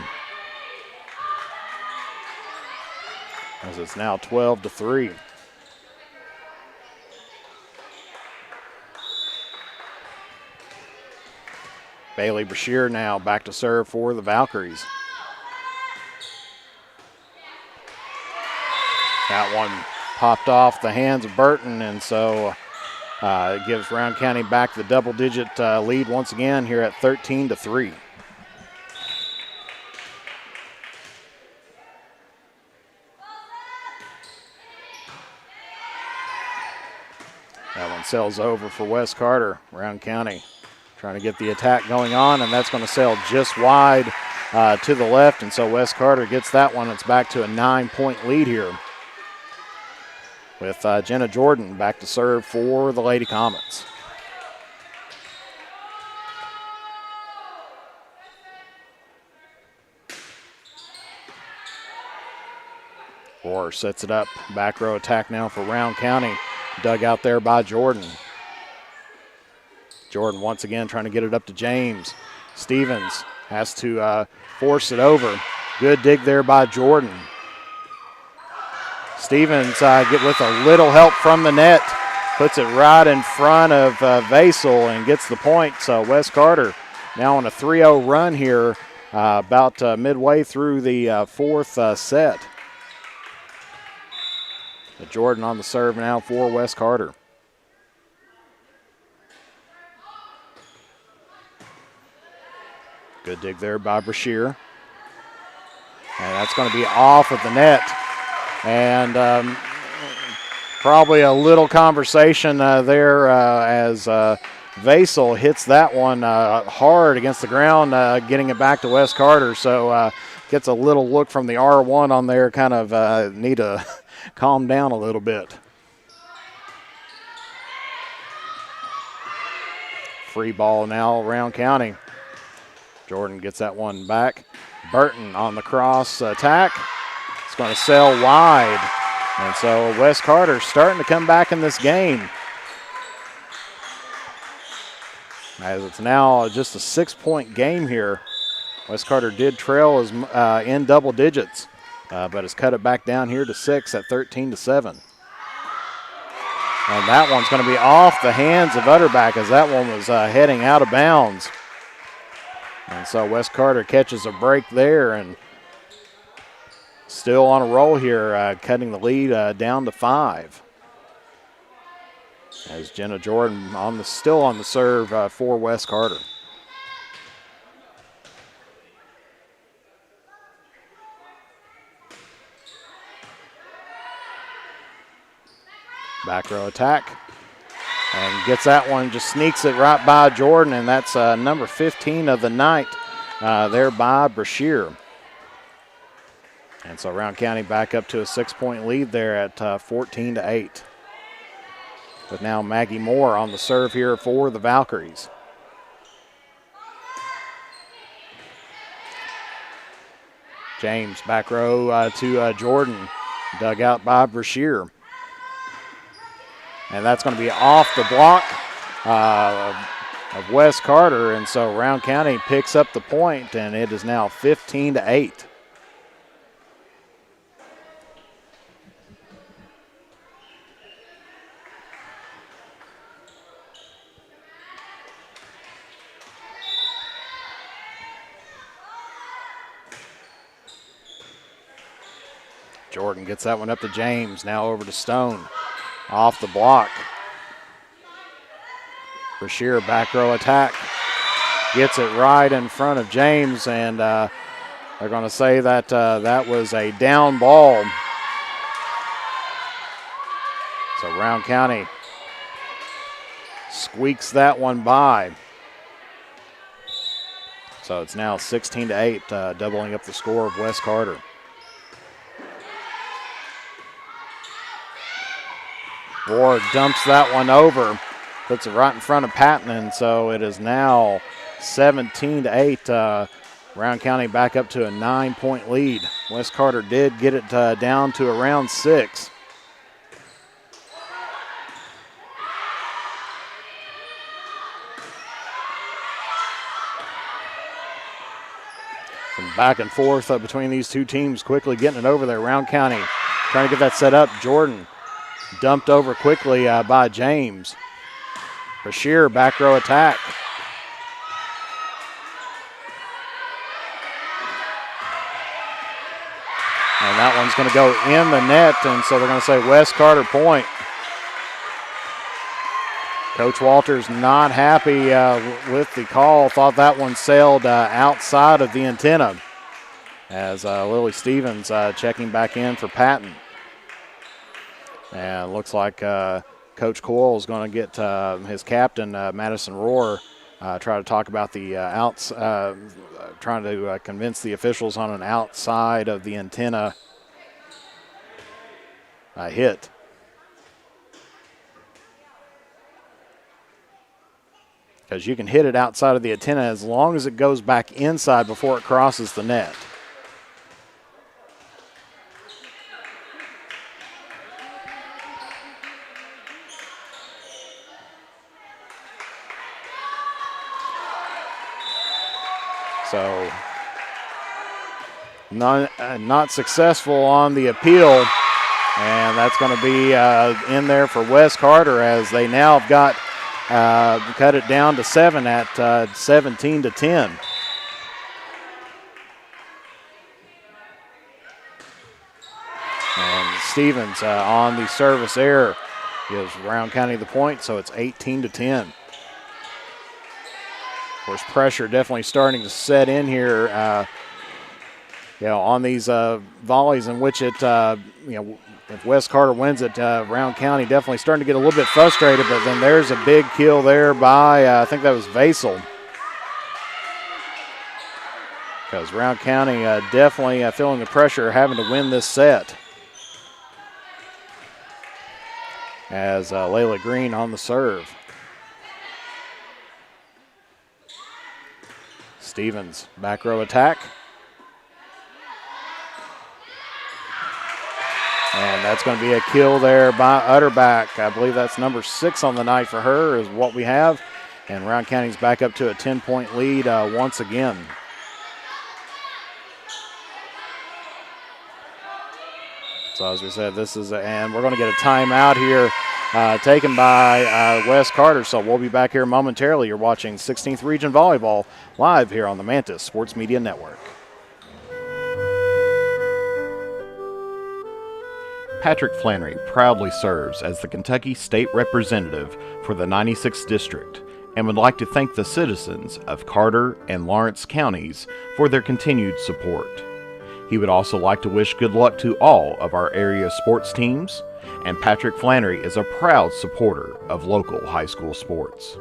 as it's now 12-3. Bailey Brashear now back to serve for the Valkyries. That one popped off the hands of Burton, and so it gives Rowan County back the double-digit lead once again here at 13-3. That one sails over for West Carter. Round County trying to get the attack going on, and that's going to sail just wide to the left, and so West Carter gets that one. It's back to a 9-point lead here with Jenna Jordan back to serve for the Lady Comets. Roar sets it up. Back row attack now for Round County. Dug out there by Jordan. Jordan once again trying to get it up to James. Stevens has to force it over. Good dig there by Jordan. Stevens get with a little help from the net. Puts it right in front of Vasel and gets the point. So West Carter now on a 3-0 run here about midway through the fourth set. But Jordan on the serve now for West Carter. Good dig there by Brashear. And that's going to be off of the net. And probably a little conversation there as Vasel hits that one hard against the ground, getting it back to West Carter. So gets a little look from the R1 on there, kind of need to calm down a little bit. Free ball now, Round County. Jordan gets that one back. Burton on the cross attack. It's going to sail wide. And so West Carter starting to come back in this game. As it's now just a 6-point game here. West Carter did trail as in double digits, but has cut it back down here to 6 at 13-7. And that one's going to be off the hands of Utterback as that one was heading out of bounds. And so West Carter catches a break there and still on a roll here, cutting the lead down to 5. As Jenna Jordan still on the serve for West Carter. Back row attack. And gets that one, just sneaks it right by Jordan, and that's number 15 of the night there by Brashear. And so Round County back up to a 6-point lead there at 14-8. But now Maggie Moore on the serve here for the Valkyries. James back row to Jordan, dug out by Brashear. And that's going to be off the block of West Carter. And so Round County picks up the point, and it is now 15-8. Jordan gets that one up to James, now over to Stone. Off the block. Brashear back row attack. Gets it right in front of James, and they're going to say that that was a down ball. So Round County squeaks that one by. So it's now 16-8, doubling up the score of West Carter. Ward dumps that one over, puts it right in front of Patton, and so it is now 17-8. Round County back up to a 9-point lead. West Carter did get it down to around 6. Some back and forth between these two teams, quickly getting it over there. Round County trying to get that set up. Jordan dumped over quickly by James. Brashear back row attack. And that one's going to go in the net, and so they're going to say West Carter point. Coach Walters not happy with the call. Thought that one sailed outside of the antenna as Lily Stevens checking back in for Patton. And looks like Coach Coach Coyle is going to get his captain, Madison Rohr, try to talk about the trying to convince the officials on an outside of the antenna hit. Because you can hit it outside of the antenna as long as it goes back inside before it crosses the net. So not successful on the appeal, and that's going to be in there for Wes Carter as they now have got cut it down to 7 at 17-10. And Stevens on the service error gives Rowan County the point, so it's 18-10. Of course, pressure definitely starting to set in here, on these volleys in which it, if Wes Carter wins it, Rowan County definitely starting to get a little bit frustrated, but then there's a big kill there by, I think that was Vasel. Because Rowan County definitely feeling the pressure, having to win this set. As Layla Green on the serve. Stevens, back row attack. And that's going to be a kill there by Utterback. I believe that's number 6 on the night for her is what we have. And Rowan County's back up to a 10-point lead once again. So as we said, this is, and we're going to get a timeout here taken by Wes Carter. So we'll be back here momentarily. You're watching 16th Region Volleyball live here on the Mantis Sports Media Network. Patrick Flannery proudly serves as the Kentucky State Representative for the 96th District and would like to thank the citizens of Carter and Lawrence counties for their continued support. He would also like to wish good luck to all of our area sports teams, and Patrick Flannery is a proud supporter of local high school sports.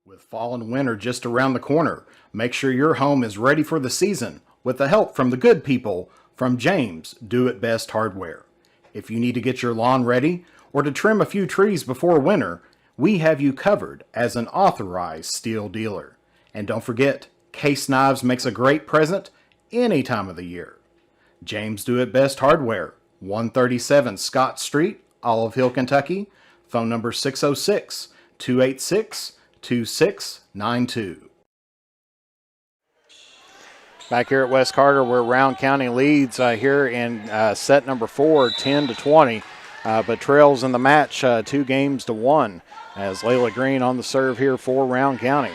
With fall and winter just around the corner, make sure your home is ready for the season with the help from the good people from James Do It Best Hardware. If you need to get your lawn ready or to trim a few trees before winter, we have you covered as an authorized steel dealer. And don't forget, Case Knives makes a great present any time of the year. James Do It Best Hardware, 137 Scott Street, Olive Hill, Kentucky. Phone number 606-286-2692. Back here at West Carter, where Rowan County leads here in set number 4, 10-20, but trails in the match 2-1, as Layla Green on the serve here for Rowan County.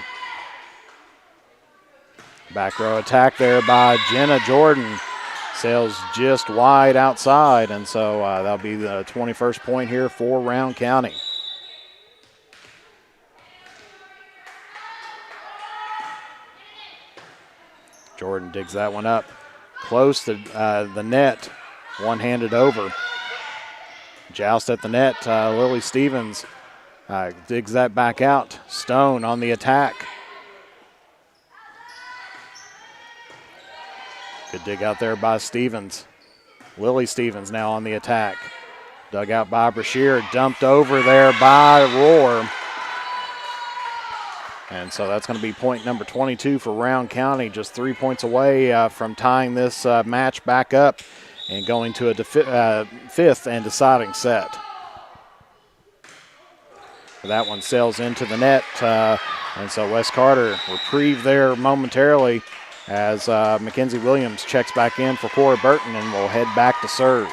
Back row attack there by Jenna Jordan. Sails just wide outside, and so that'll be the 21st point here for Rowan County. Jordan digs that one up close to the net, one-handed over. Joust at the net, Lily Stevens digs that back out. Stone on the attack. Good dig out there by Stevens. Lily Stevens now on the attack. Dug out by Brashear, dumped over there by Rohr. And so that's going to be point number 22 for Rowan County, just 3 points away from tying this match back up and going to a fifth and deciding set. That one sails into the net, and so Wes Carter reprieve there momentarily as Mackenzie Williams checks back in for Cora Burton and will head back to serve.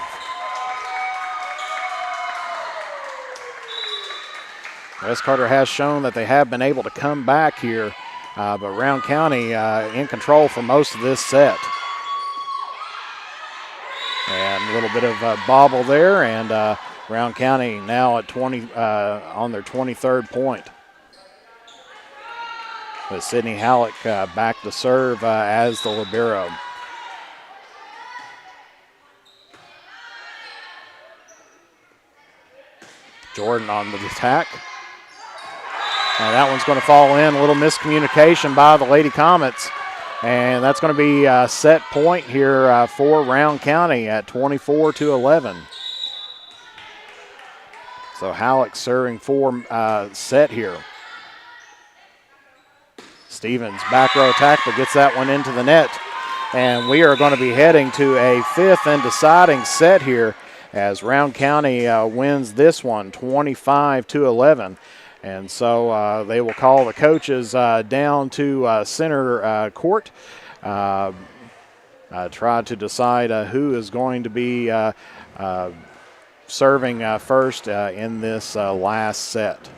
West Carter has shown that they have been able to come back here, but Rowan County in control for most of this set. And a little bit of a bobble there, and Rowan County now at 20 on their 23rd point. With Sydney Halleck back to serve as the libero. Jordan on the attack. And that one's going to fall in. A little miscommunication by the Lady Comets. And that's going to be a set point here for Round County at 24-11. So Halleck serving for set here. Stevens back row attack, but gets that one into the net. And we are going to be heading to a fifth and deciding set here as Round County wins this one 25-11. And so they will call the coaches down to center court, try to decide who is going to be serving first in this last set.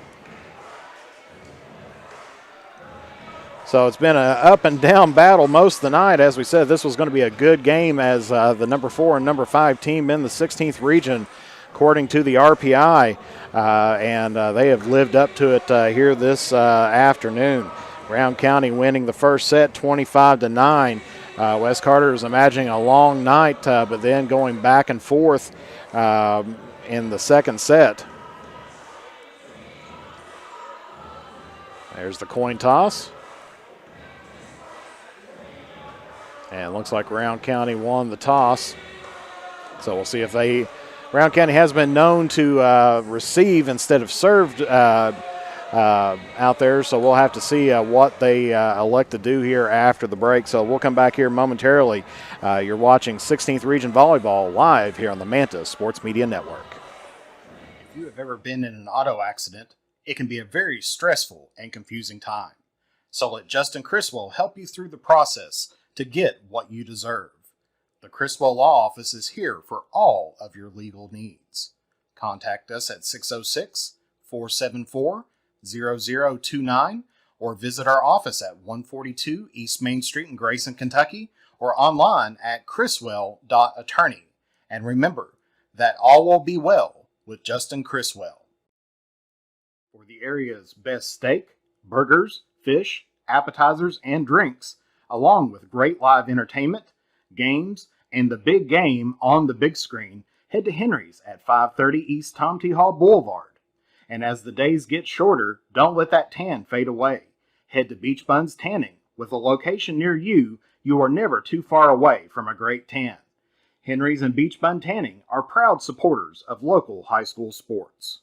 So it's been an up and down battle most of the night. As we said, this was going to be a good game as the number 4 and number 5 team in the 16th region, according to the RPI, and they have lived up to it here this afternoon. Round County winning the first set 25-9. West Carter is imagining a long night, but then going back and forth in the second set. There's the coin toss. And it looks like Round County won the toss. So we'll see if they... Round County has been known to receive instead of served out there, so we'll have to see what they elect to do here after the break. So we'll come back here momentarily. You're watching 16th Region Volleyball live here on the Manta Sports Media Network. If you have ever been in an auto accident, it can be a very stressful and confusing time. So let Justin Criswell help you through the process to get what you deserve. The Criswell Law Office is here for all of your legal needs. Contact us at 606-474-0029 or visit our office at 142 East Main Street in Grayson, Kentucky, or online at criswell.attorney. And remember that all will be well with Justin Criswell. For the area's best steak, burgers, fish, appetizers, and drinks, along with great live entertainment, games, and the big game on the big screen, head to Henry's at 530 East Tom T. Hall Boulevard. And as the days get shorter, don't let that tan fade away. Head to Beach Buns Tanning. With a location near you, you are never too far away from a great tan. Henry's and Beach Bun Tanning are proud supporters of local high school sports.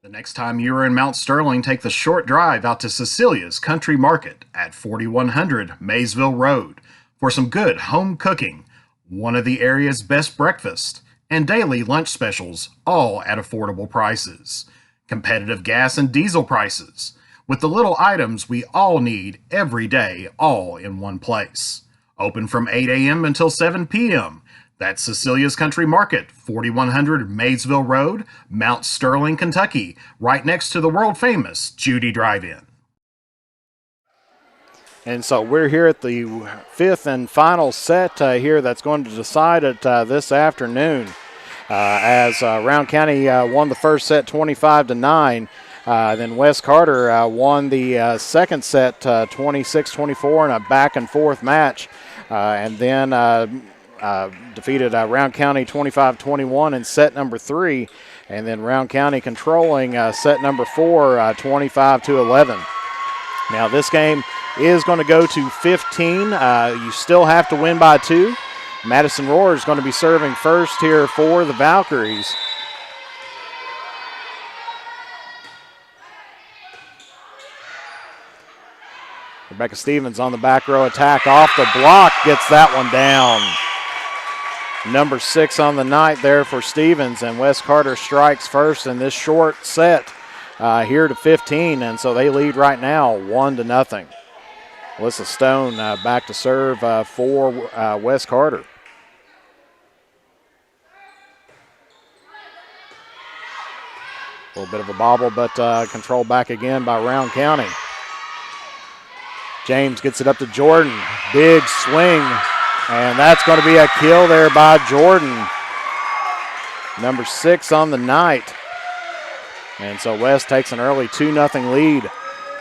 The next time you are in Mount Sterling, take the short drive out to Cecilia's Country Market at 4100 Maysville Road for some good home cooking, one of the area's best breakfasts, and daily lunch specials, all at affordable prices. Competitive gas and diesel prices, with the little items we all need every day, all in one place. Open from 8 a.m. until 7 p.m. That's Cecilia's Country Market, 4100 Maysville Road, Mount Sterling, Kentucky, right next to the world-famous Judy Drive-In. And so we're here at the fifth and final set here that's going to decide it this afternoon. As Round County won the first set 25-9. Then West Carter won the second set 26-24 in a back-and-forth match. And then defeated Round County 25-21 in set number 3. And then Round County controlling set number 4 25-11. Now this game is going to go to 15. You still have to win by 2. Madison Roar is going to be serving first here for the Valkyries. Rebecca Stevens on the back row attack off the block, gets that one down. Number 6 on the night there for Stevens, and West Carter strikes first in this short set here to 15, and so they lead right now 1-0. Alyssa Stone back to serve for West Carter. A little bit of a bobble, but controlled back again by Round County. James gets it up to Jordan. Big swing, and that's going to be a kill there by Jordan. Number 6 on the night. And so West takes an early 2-0 lead.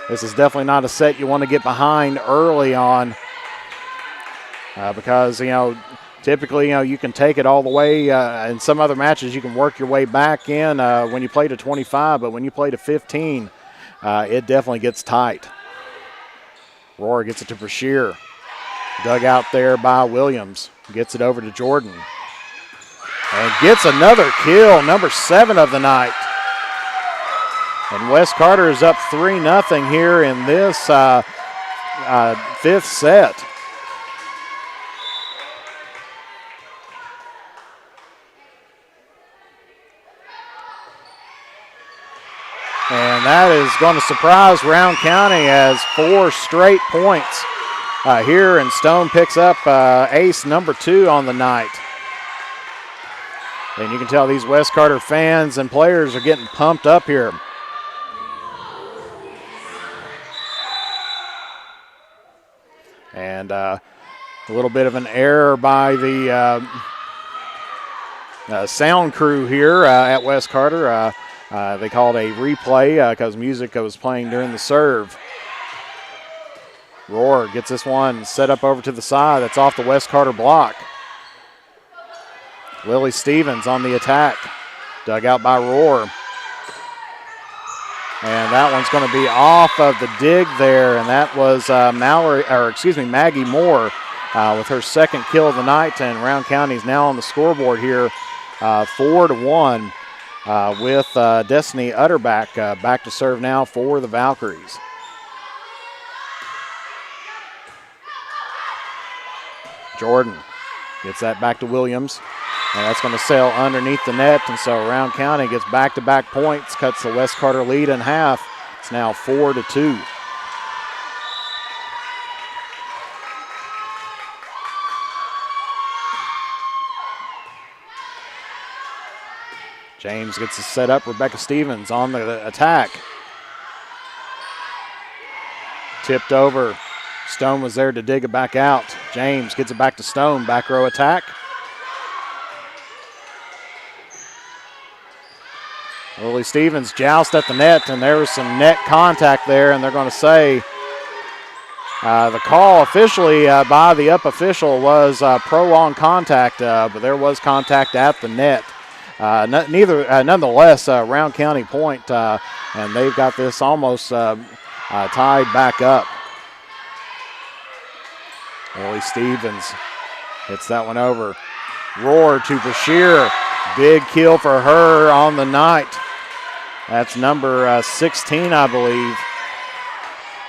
This is definitely not a set you want to get behind early on because, typically Typically, you can take it all the way. In some other matches, you can work your way back in when you play to 25, but when you play to 15, it definitely gets tight. Roar gets it to Brashear. Dug out there by Williams. Gets it over to Jordan. And gets another kill, number 7 of the night. And Wes Carter is up 3-0 here in this 5th set. And that is going to surprise Round County as 4 straight points here, and Stone picks up ace number 2 on the night. And you can tell these West Carter fans and players are getting pumped up here. And a little bit of an error by the sound crew here at West Carter. They called a replay because music was playing during the serve. Roar gets this one set up over to the side. That's off the West Carter block. Lily Stevens on the attack. Dug out by Roar. And that one's going to be off of the dig there, and that was Maggie Moore with her 2nd kill of the night, and Round County is now on the scoreboard here, 4-1. With Destiny Utterback back to serve now for the Valkyries. Jordan gets that back to Williams, and that's going to sail underneath the net, and so Round County gets back-to-back points, cuts the West Carter lead in half. It's now 4-2. James gets it set up. Rebecca Stevens on the attack. Tipped over. Stone was there to dig it back out. James gets it back to Stone. Back row attack. Lily Stevens joust at the net, and there was some net contact there, and they're going to say the call officially by the up official was prolonged contact, but there was contact at the net. Nonetheless, Round County point, and they've got this almost tied back up. Lily Stevens hits that one over. Roar to Brashear. Big kill for her on the night. That's number 16, I believe.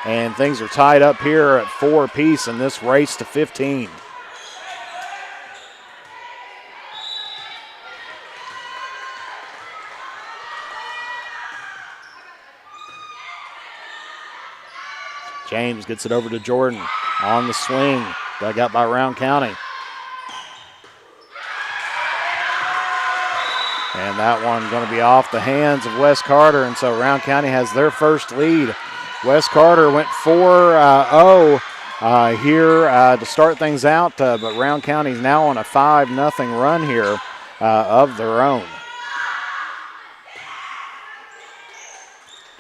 And things are tied up here at 4 apiece in this race to 15. James gets it over to Jordan on the swing. Dug out by Round County. And that one going to be off the hands of West Carter, and so Round County has their first lead. West Carter went 4-0 here to start things out, but Round County is now on a 5-0 run here of their own.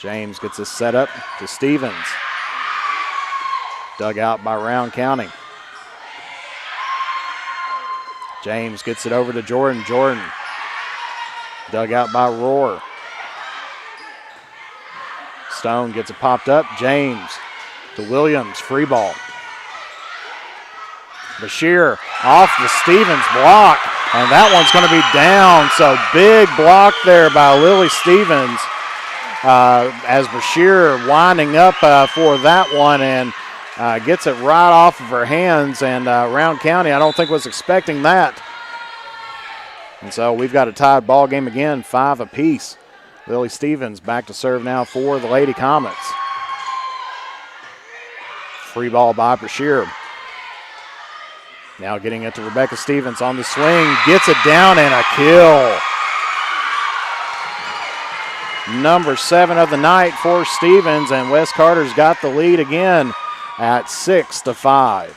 James gets this set up to Stevens. Dug out by Round County. James gets it over to Jordan. Jordan dug out by Roar. Stone gets it popped up. James to Williams. Free ball. Bashir off the Stevens block, and that one's going to be down. So big block there by Lily Stevens as Bashir winding up for that one, and gets it right off of her hands, and Round County I don't think was expecting that. And so we've got a tied ball game again, 5 apiece. Lily Stevens back to serve now for the Lady Comets. Free ball by Brashear. Now getting it to Rebecca Stevens on the swing. Gets it down and a kill. Number 7 of the night for Stevens, and West Carter's got the lead again at 6-5.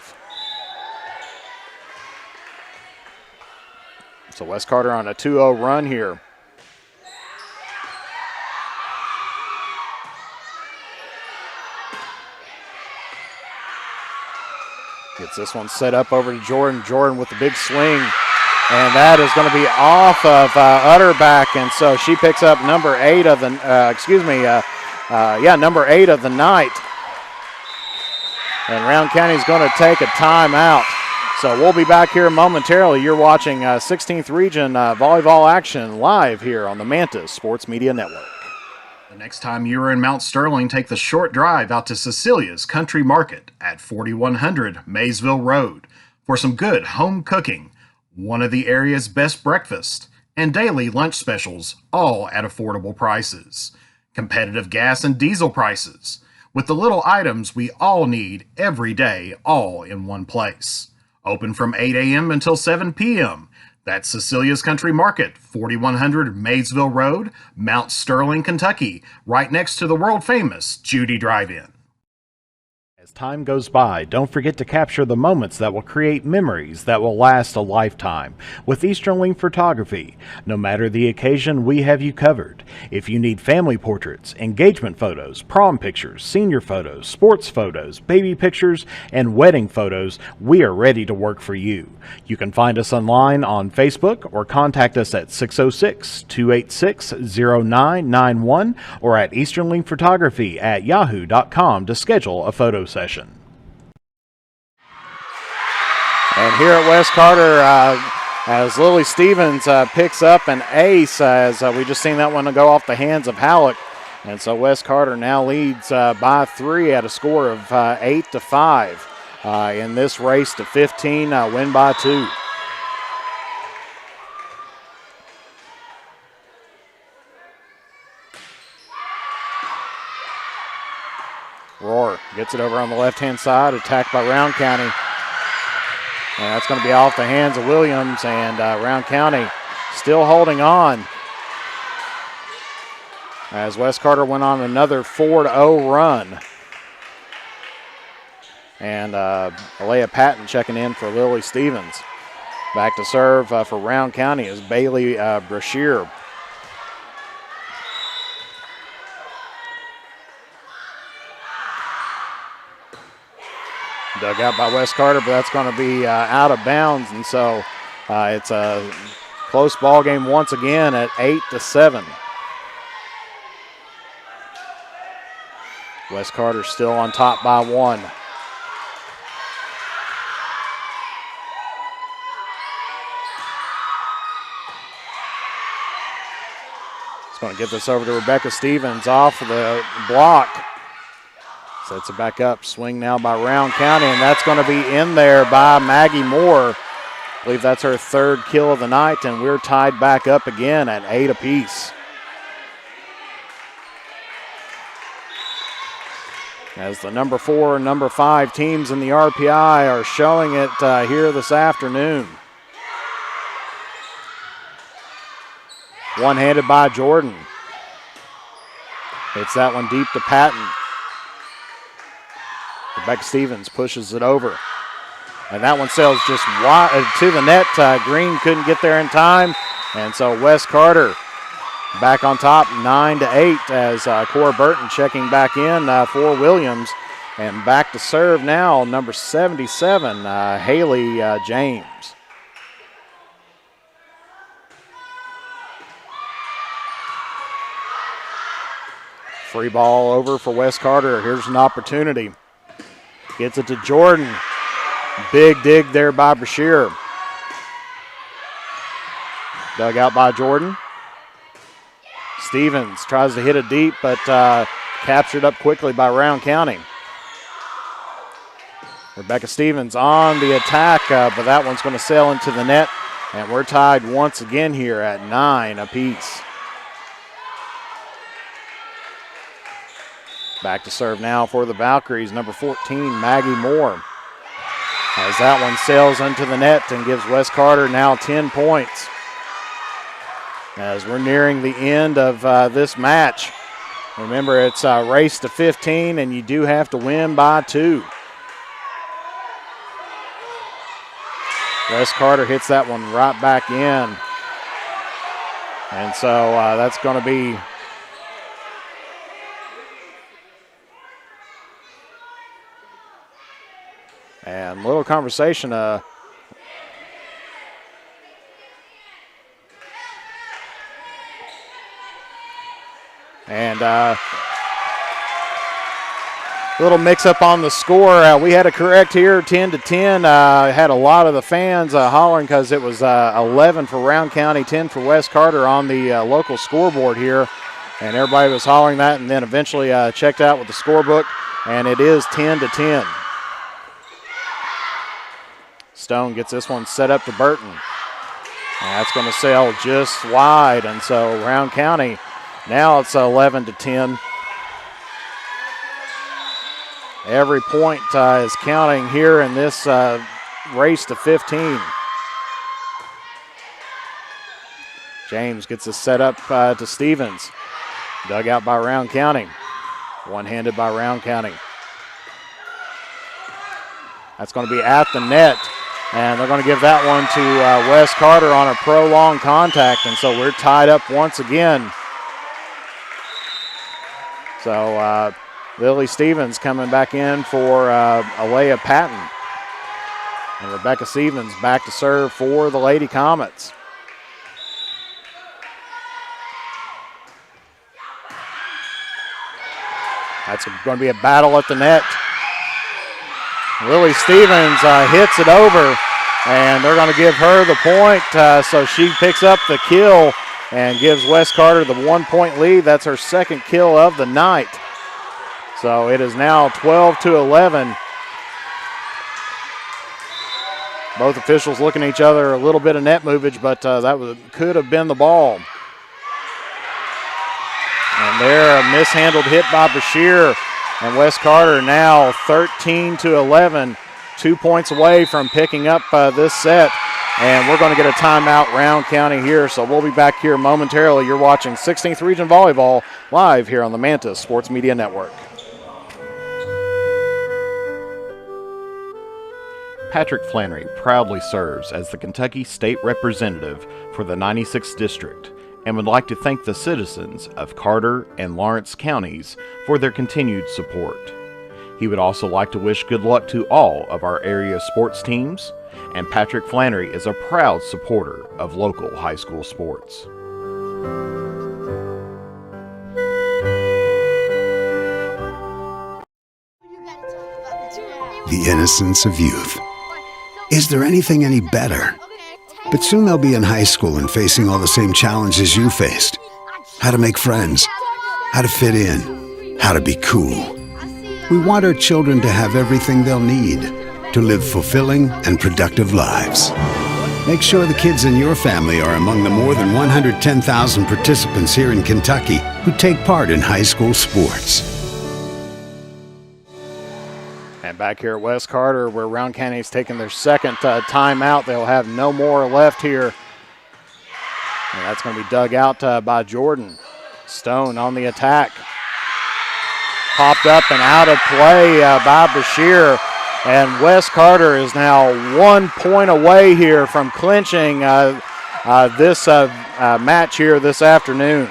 So West Carter on a 2-0 run here. Gets this one set up over to Jordan. Jordan with the big swing. And that is going to be off of Utterback. And so she picks up number 8 of the, number 8 of the night. And Round County is going to take a timeout. So we'll be back here momentarily. You're watching 16th Region volleyball action live here on the Mantis Sports Media Network. The next time you are in Mount Sterling, take the short drive out to Cecilia's Country Market at 4100 Maysville Road for some good home cooking, one of the area's best breakfasts, and daily lunch specials, all at affordable prices. Competitive gas and diesel prices, with the little items we all need every day, all in one place. Open from 8 a.m. until 7 p.m. That's Cecilia's Country Market, 4100 Maysville Road, Mount Sterling, Kentucky, right next to the world-famous Judy Drive-In. As time goes by, don't forget to capture the moments that will create memories that will last a lifetime with Eastern Link Photography. No matter the occasion, we have you covered. If you need family portraits, engagement photos, prom pictures, senior photos, sports photos, baby pictures, and wedding photos, we are ready to work for you. You can find us online on Facebook or contact us at 606-286-0991 or at easternlinkphotography@yahoo.com to schedule a photo session. And here at West Carter, as Lily Stevens picks up an ace, as we just seen that one go off the hands of Halleck. And so West Carter now leads by 3 at a score of 8-5 in this race to 15, win by 2. Roar gets it over on the left-hand side, attacked by Round County. And that's going to be off the hands of Williams, and Round County still holding on as West Carter went on another 4-0 run. And Alea Patton checking in for Lily Stevens. Back to serve for Round County is Bailey Brashear. Dug out by West Carter, but that's going to be out of bounds, and so it's a close ball game once again at 8-7. West Carter still on top by 1. It's going to get this over to Rebecca Stevens off the block. Sets it back up. Swing now by Round County, and that's going to be in there by Maggie Moore. I believe that's her 3rd kill of the night, and we're tied back up again at 8 apiece. As the number 4 and number 5 teams in the RPI are showing it here this afternoon. One-handed by Jordan. Hits that one deep to Patton. Rebecca Stevens pushes it over. And that one sails just wide to the net. Green couldn't get there in time. And so West Carter back on top 9-8 as Cora Burton checking back in for Williams. And back to serve now, number 77, Haley James. Free ball over for West Carter. Here's an opportunity. Gets it to Jordan. Big dig there by Brashear. Dug out by Jordan. Stevens tries to hit it deep, but captured up quickly by Round County. Rebecca Stevens on the attack, but that one's going to sail into the net, and we're tied once again here at 9 apiece. Back to serve now for the Valkyries, number 14, Maggie Moore. As that one sails into the net and gives West Carter now 10 points. As we're nearing the end of this match. Remember, it's a race to 15, and you do have to win by 2. West Carter hits that one right back in. And so that's going to be And little conversation. Little mix-up on the score. We had a correct here, 10-10. Had a lot of the fans hollering because it was 11 for Rowan County, 10 for West Carter on the local scoreboard here. And everybody was hollering that, and then eventually checked out with the scorebook, and it is 10-10. Stone gets this one set up to Burton. And that's going to sail just wide, and so Rowan County, now it's 11-10. Every point is counting here in this race to 15. James gets this set up to Stevens. Dug out by Rowan County. One-handed by Rowan County. That's going to be at the net. And they're going to give that one to Wes Carter on a prolonged contact. And so we're tied up once again. So Lily Stevens coming back in for Alea Patton. And Rebecca Stevens back to serve for the Lady Comets. That's going to be a battle at the net. Lily Stevens hits it over, and they're going to give her the point, so she picks up the kill and gives West Carter the 1-point lead. That's her second kill of the night. So it is now 12-11. Both officials looking at each other, a little bit of net movage, but could have been the ball. And there, a mishandled hit by Bashir. And West Carter now 13-11, 2 points away from picking up this set. And we're going to get a timeout, Rowan County here. So we'll be back here momentarily. You're watching 16th Region Volleyball live here on the Mantis Sports Media Network. Patrick Flannery proudly serves as the Kentucky State Representative for the 96th District and would like to thank the citizens of Carter and Lawrence counties for their continued support. He would also like to wish good luck to all of our area sports teams, and Patrick Flannery is a proud supporter of local high school sports. The innocence of youth. Is there anything any better? But soon they'll be in high school and facing all the same challenges you faced. How to make friends, how to fit in, how to be cool. We want our children to have everything they'll need to live fulfilling and productive lives. Make sure the kids in your family are among the more than 110,000 participants here in Kentucky who take part in high school sports. And back here at West Carter, where Rowan County is taking their second timeout. They'll have no more left here. And that's going to be dug out by Jordan. Stone on the attack. Popped up and out of play by Bashir. And West Carter is now 1 point away here from clinching this match here this afternoon.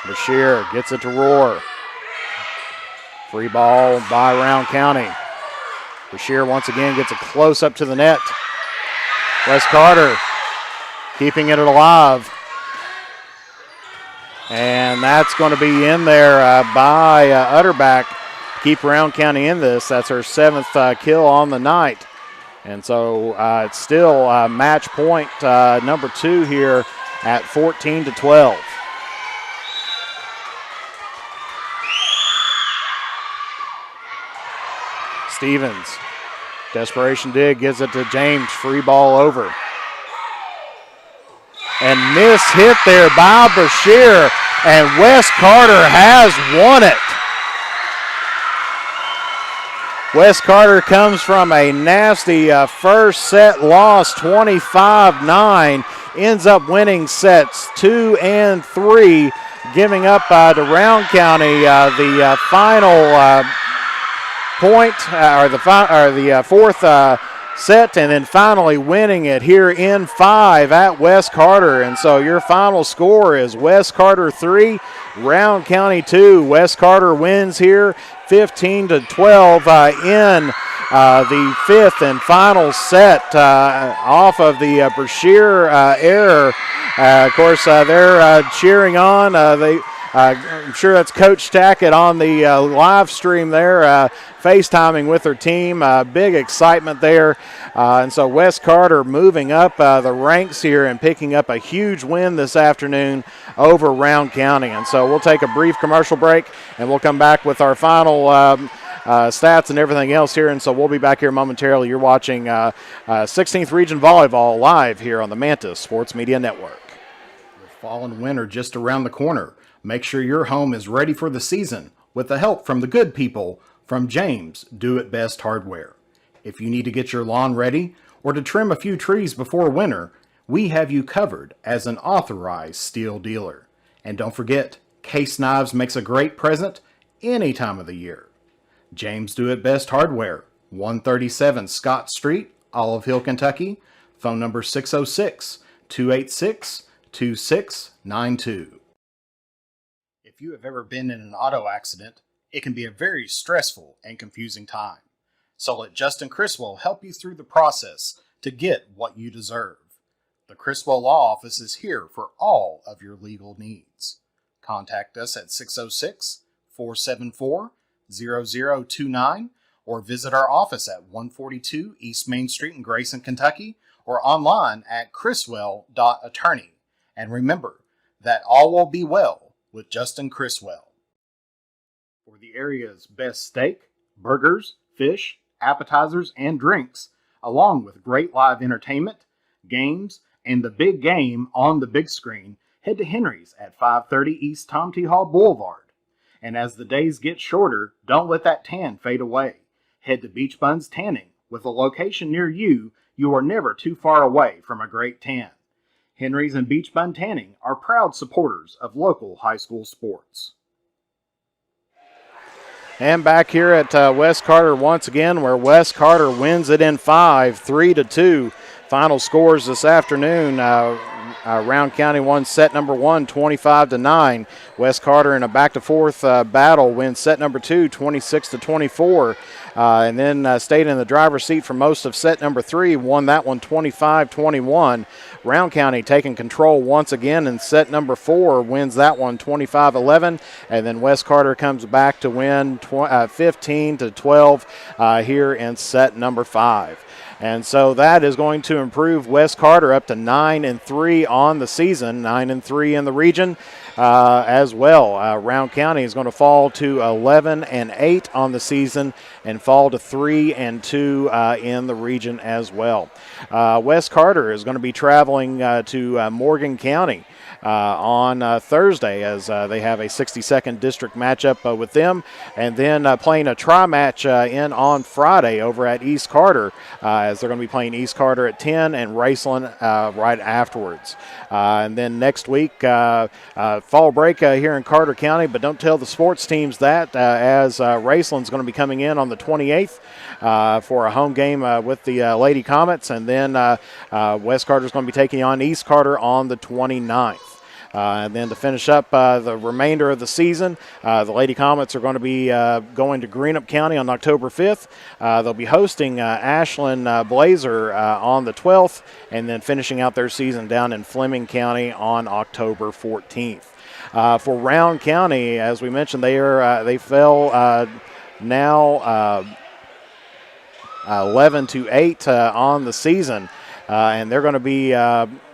Bashir gets it to Roar. Free ball by Rowan County. Bashir once again gets a close up to the net. West Carter keeping it alive. And that's going to be in there by Utterback. Keep Rowan County in this. That's her seventh kill on the night. And so it's still match point number 2 here at 14-12. Stevens, desperation dig, gives it to James, free ball over. And miss hit there by Bashir, and West Carter has won it. West Carter comes from a nasty first set loss, 25-9, ends up winning sets 2 and 3, giving up to Rowan County the final point, or the fourth set, and then finally winning it here in 5 at West Carter. And so your final score is West Carter 3, Rowan County 2. West Carter wins here 15-12 in the 5th and final set off of the Brashear error. Of course, they're cheering on. I'm sure that's Coach Tackett on the live stream there, FaceTiming with her team. Big excitement there. And so West Carter moving up the ranks here and picking up a huge win this afternoon over Rowan County. And so we'll take a brief commercial break, and we'll come back with our final stats and everything else here. And so we'll be back here momentarily. You're watching 16th Region Volleyball live here on the Mantis Sports Media Network. The fall and winter just around the corner. Make sure your home is ready for the season with the help from the good people from James Do It Best Hardware. If you need to get your lawn ready or to trim a few trees before winter, we have you covered as an authorized steel dealer. And don't forget, Case Knives makes a great present any time of the year. James Do It Best Hardware, 137 Scott Street, Olive Hill, Kentucky. Phone number 606-286-2692. If you have ever been in an auto accident, it can be a very stressful and confusing time. So let Justin Criswell help you through the process to get what you deserve. The Criswell Law Office is here for all of your legal needs. Contact us at 606-474-0029 or visit our office at 142 East Main Street in Grayson, Kentucky, or online at criswell.attorney. And remember that all will be well with Justin Criswell. For the area's best steak, burgers, fish, appetizers, and drinks, along with great live entertainment, games, and the big game on the big screen, head to Henry's at 530 East Tom T. Hall Boulevard. And as the days get shorter, don't let that tan fade away. Head to Beach Buns Tanning. With a location near you, you are never too far away from a great tan. Henry's and Beach Bun Tanning are proud supporters of local high school sports. And back here at West Carter once again, where West Carter wins it in 5, 3-2. Final scores this afternoon. Rowan County won set number 1, 25-9. West Carter in a back-to-forth battle wins set number 2, 26-24. And then stayed in the driver's seat for most of set number 3, won that one 25-21. Rowan County taking control once again in set number 4, wins that one 25-11. And then West Carter comes back to win 15-12 here in set number 5. And so that is going to improve West Carter up to 9-3 on the season, 9-3 in the region as well. Rowan County is going to fall to 11-8 on the season and fall to 3-2 in the region as well. West Carter is going to be traveling to Morgan County on Thursday as they have a 62nd district matchup with them, and then playing a tri-match in on Friday over at East Carter as they're going to be playing East Carter at 10 and Raceland right afterwards. And then next week, fall break here in Carter County, but don't tell the sports teams that as Raceland's going to be coming in on the 28th for a home game with the Lady Comets, and then West Carter's going to be taking on East Carter on the 29th. And then to finish up the remainder of the season, the Lady Comets are going to be going to Greenup County on October 5th. They'll be hosting Ashland Blazer on the 12th, and then finishing out their season down in Fleming County on October 14th. For Rowan County, as we mentioned, they fell now 11-8 on the season, and they're going to be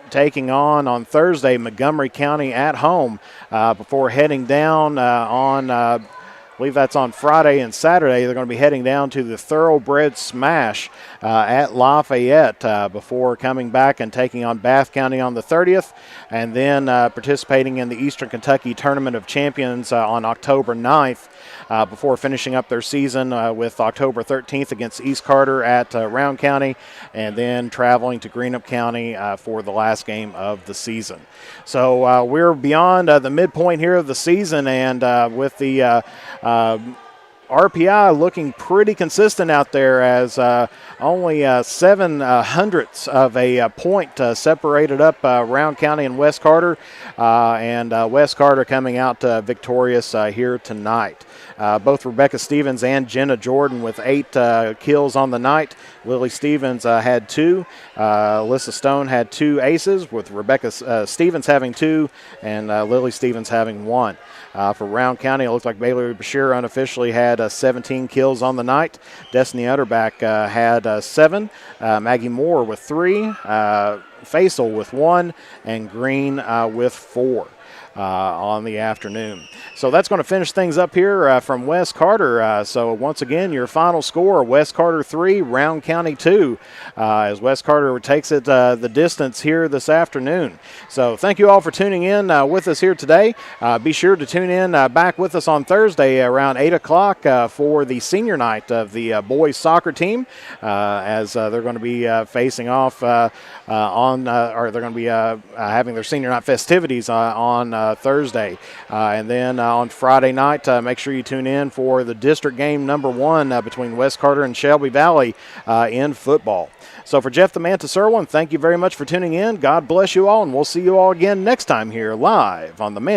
taking on Thursday Montgomery County at home before heading down I believe that's on Friday and Saturday. They're going to be heading down to the Thoroughbred Smash at Lafayette before coming back and taking on Bath County on the 30th, and then participating in the Eastern Kentucky Tournament of Champions on October 9th. Before finishing up their season with October 13th against East Carter at Rowan County, and then traveling to Greenup County for the last game of the season. So we're beyond the midpoint here of the season, and with the RPI looking pretty consistent out there as only 7 hundredths of a point separated up Rowan County and West Carter, and West Carter coming out victorious here tonight. Both Rebecca Stevens and Jenna Jordan with 8 kills on the night. Lily Stevens had 2. Alyssa Stone had 2 aces, with Rebecca Stevens having 2 and Lily Stevens having 1. For Rowan County, it looks like Bailey Bashir unofficially had 17 kills on the night. Destiny Utterback had 7. Maggie Moore with 3. Faisal with 1. And Green with 4. On the afternoon. So that's going to finish things up here from West Carter. So once again, your final score, West Carter 3, Rowan County 2, as West Carter takes it the distance here this afternoon. So thank you all for tuning in with us here today. Be sure to tune in back with us on Thursday around 8 o'clock for the senior night of the boys soccer team, as they're going to be facing off or they're going to be having their senior night festivities on Thursday. And then on Friday night, make sure you tune in for the district game number 1 between West Carter and Shelby Valley in football. So for Jeff the Manta Serwin, thank you very much for tuning in. God bless you all, and we'll see you all again next time here live on the Man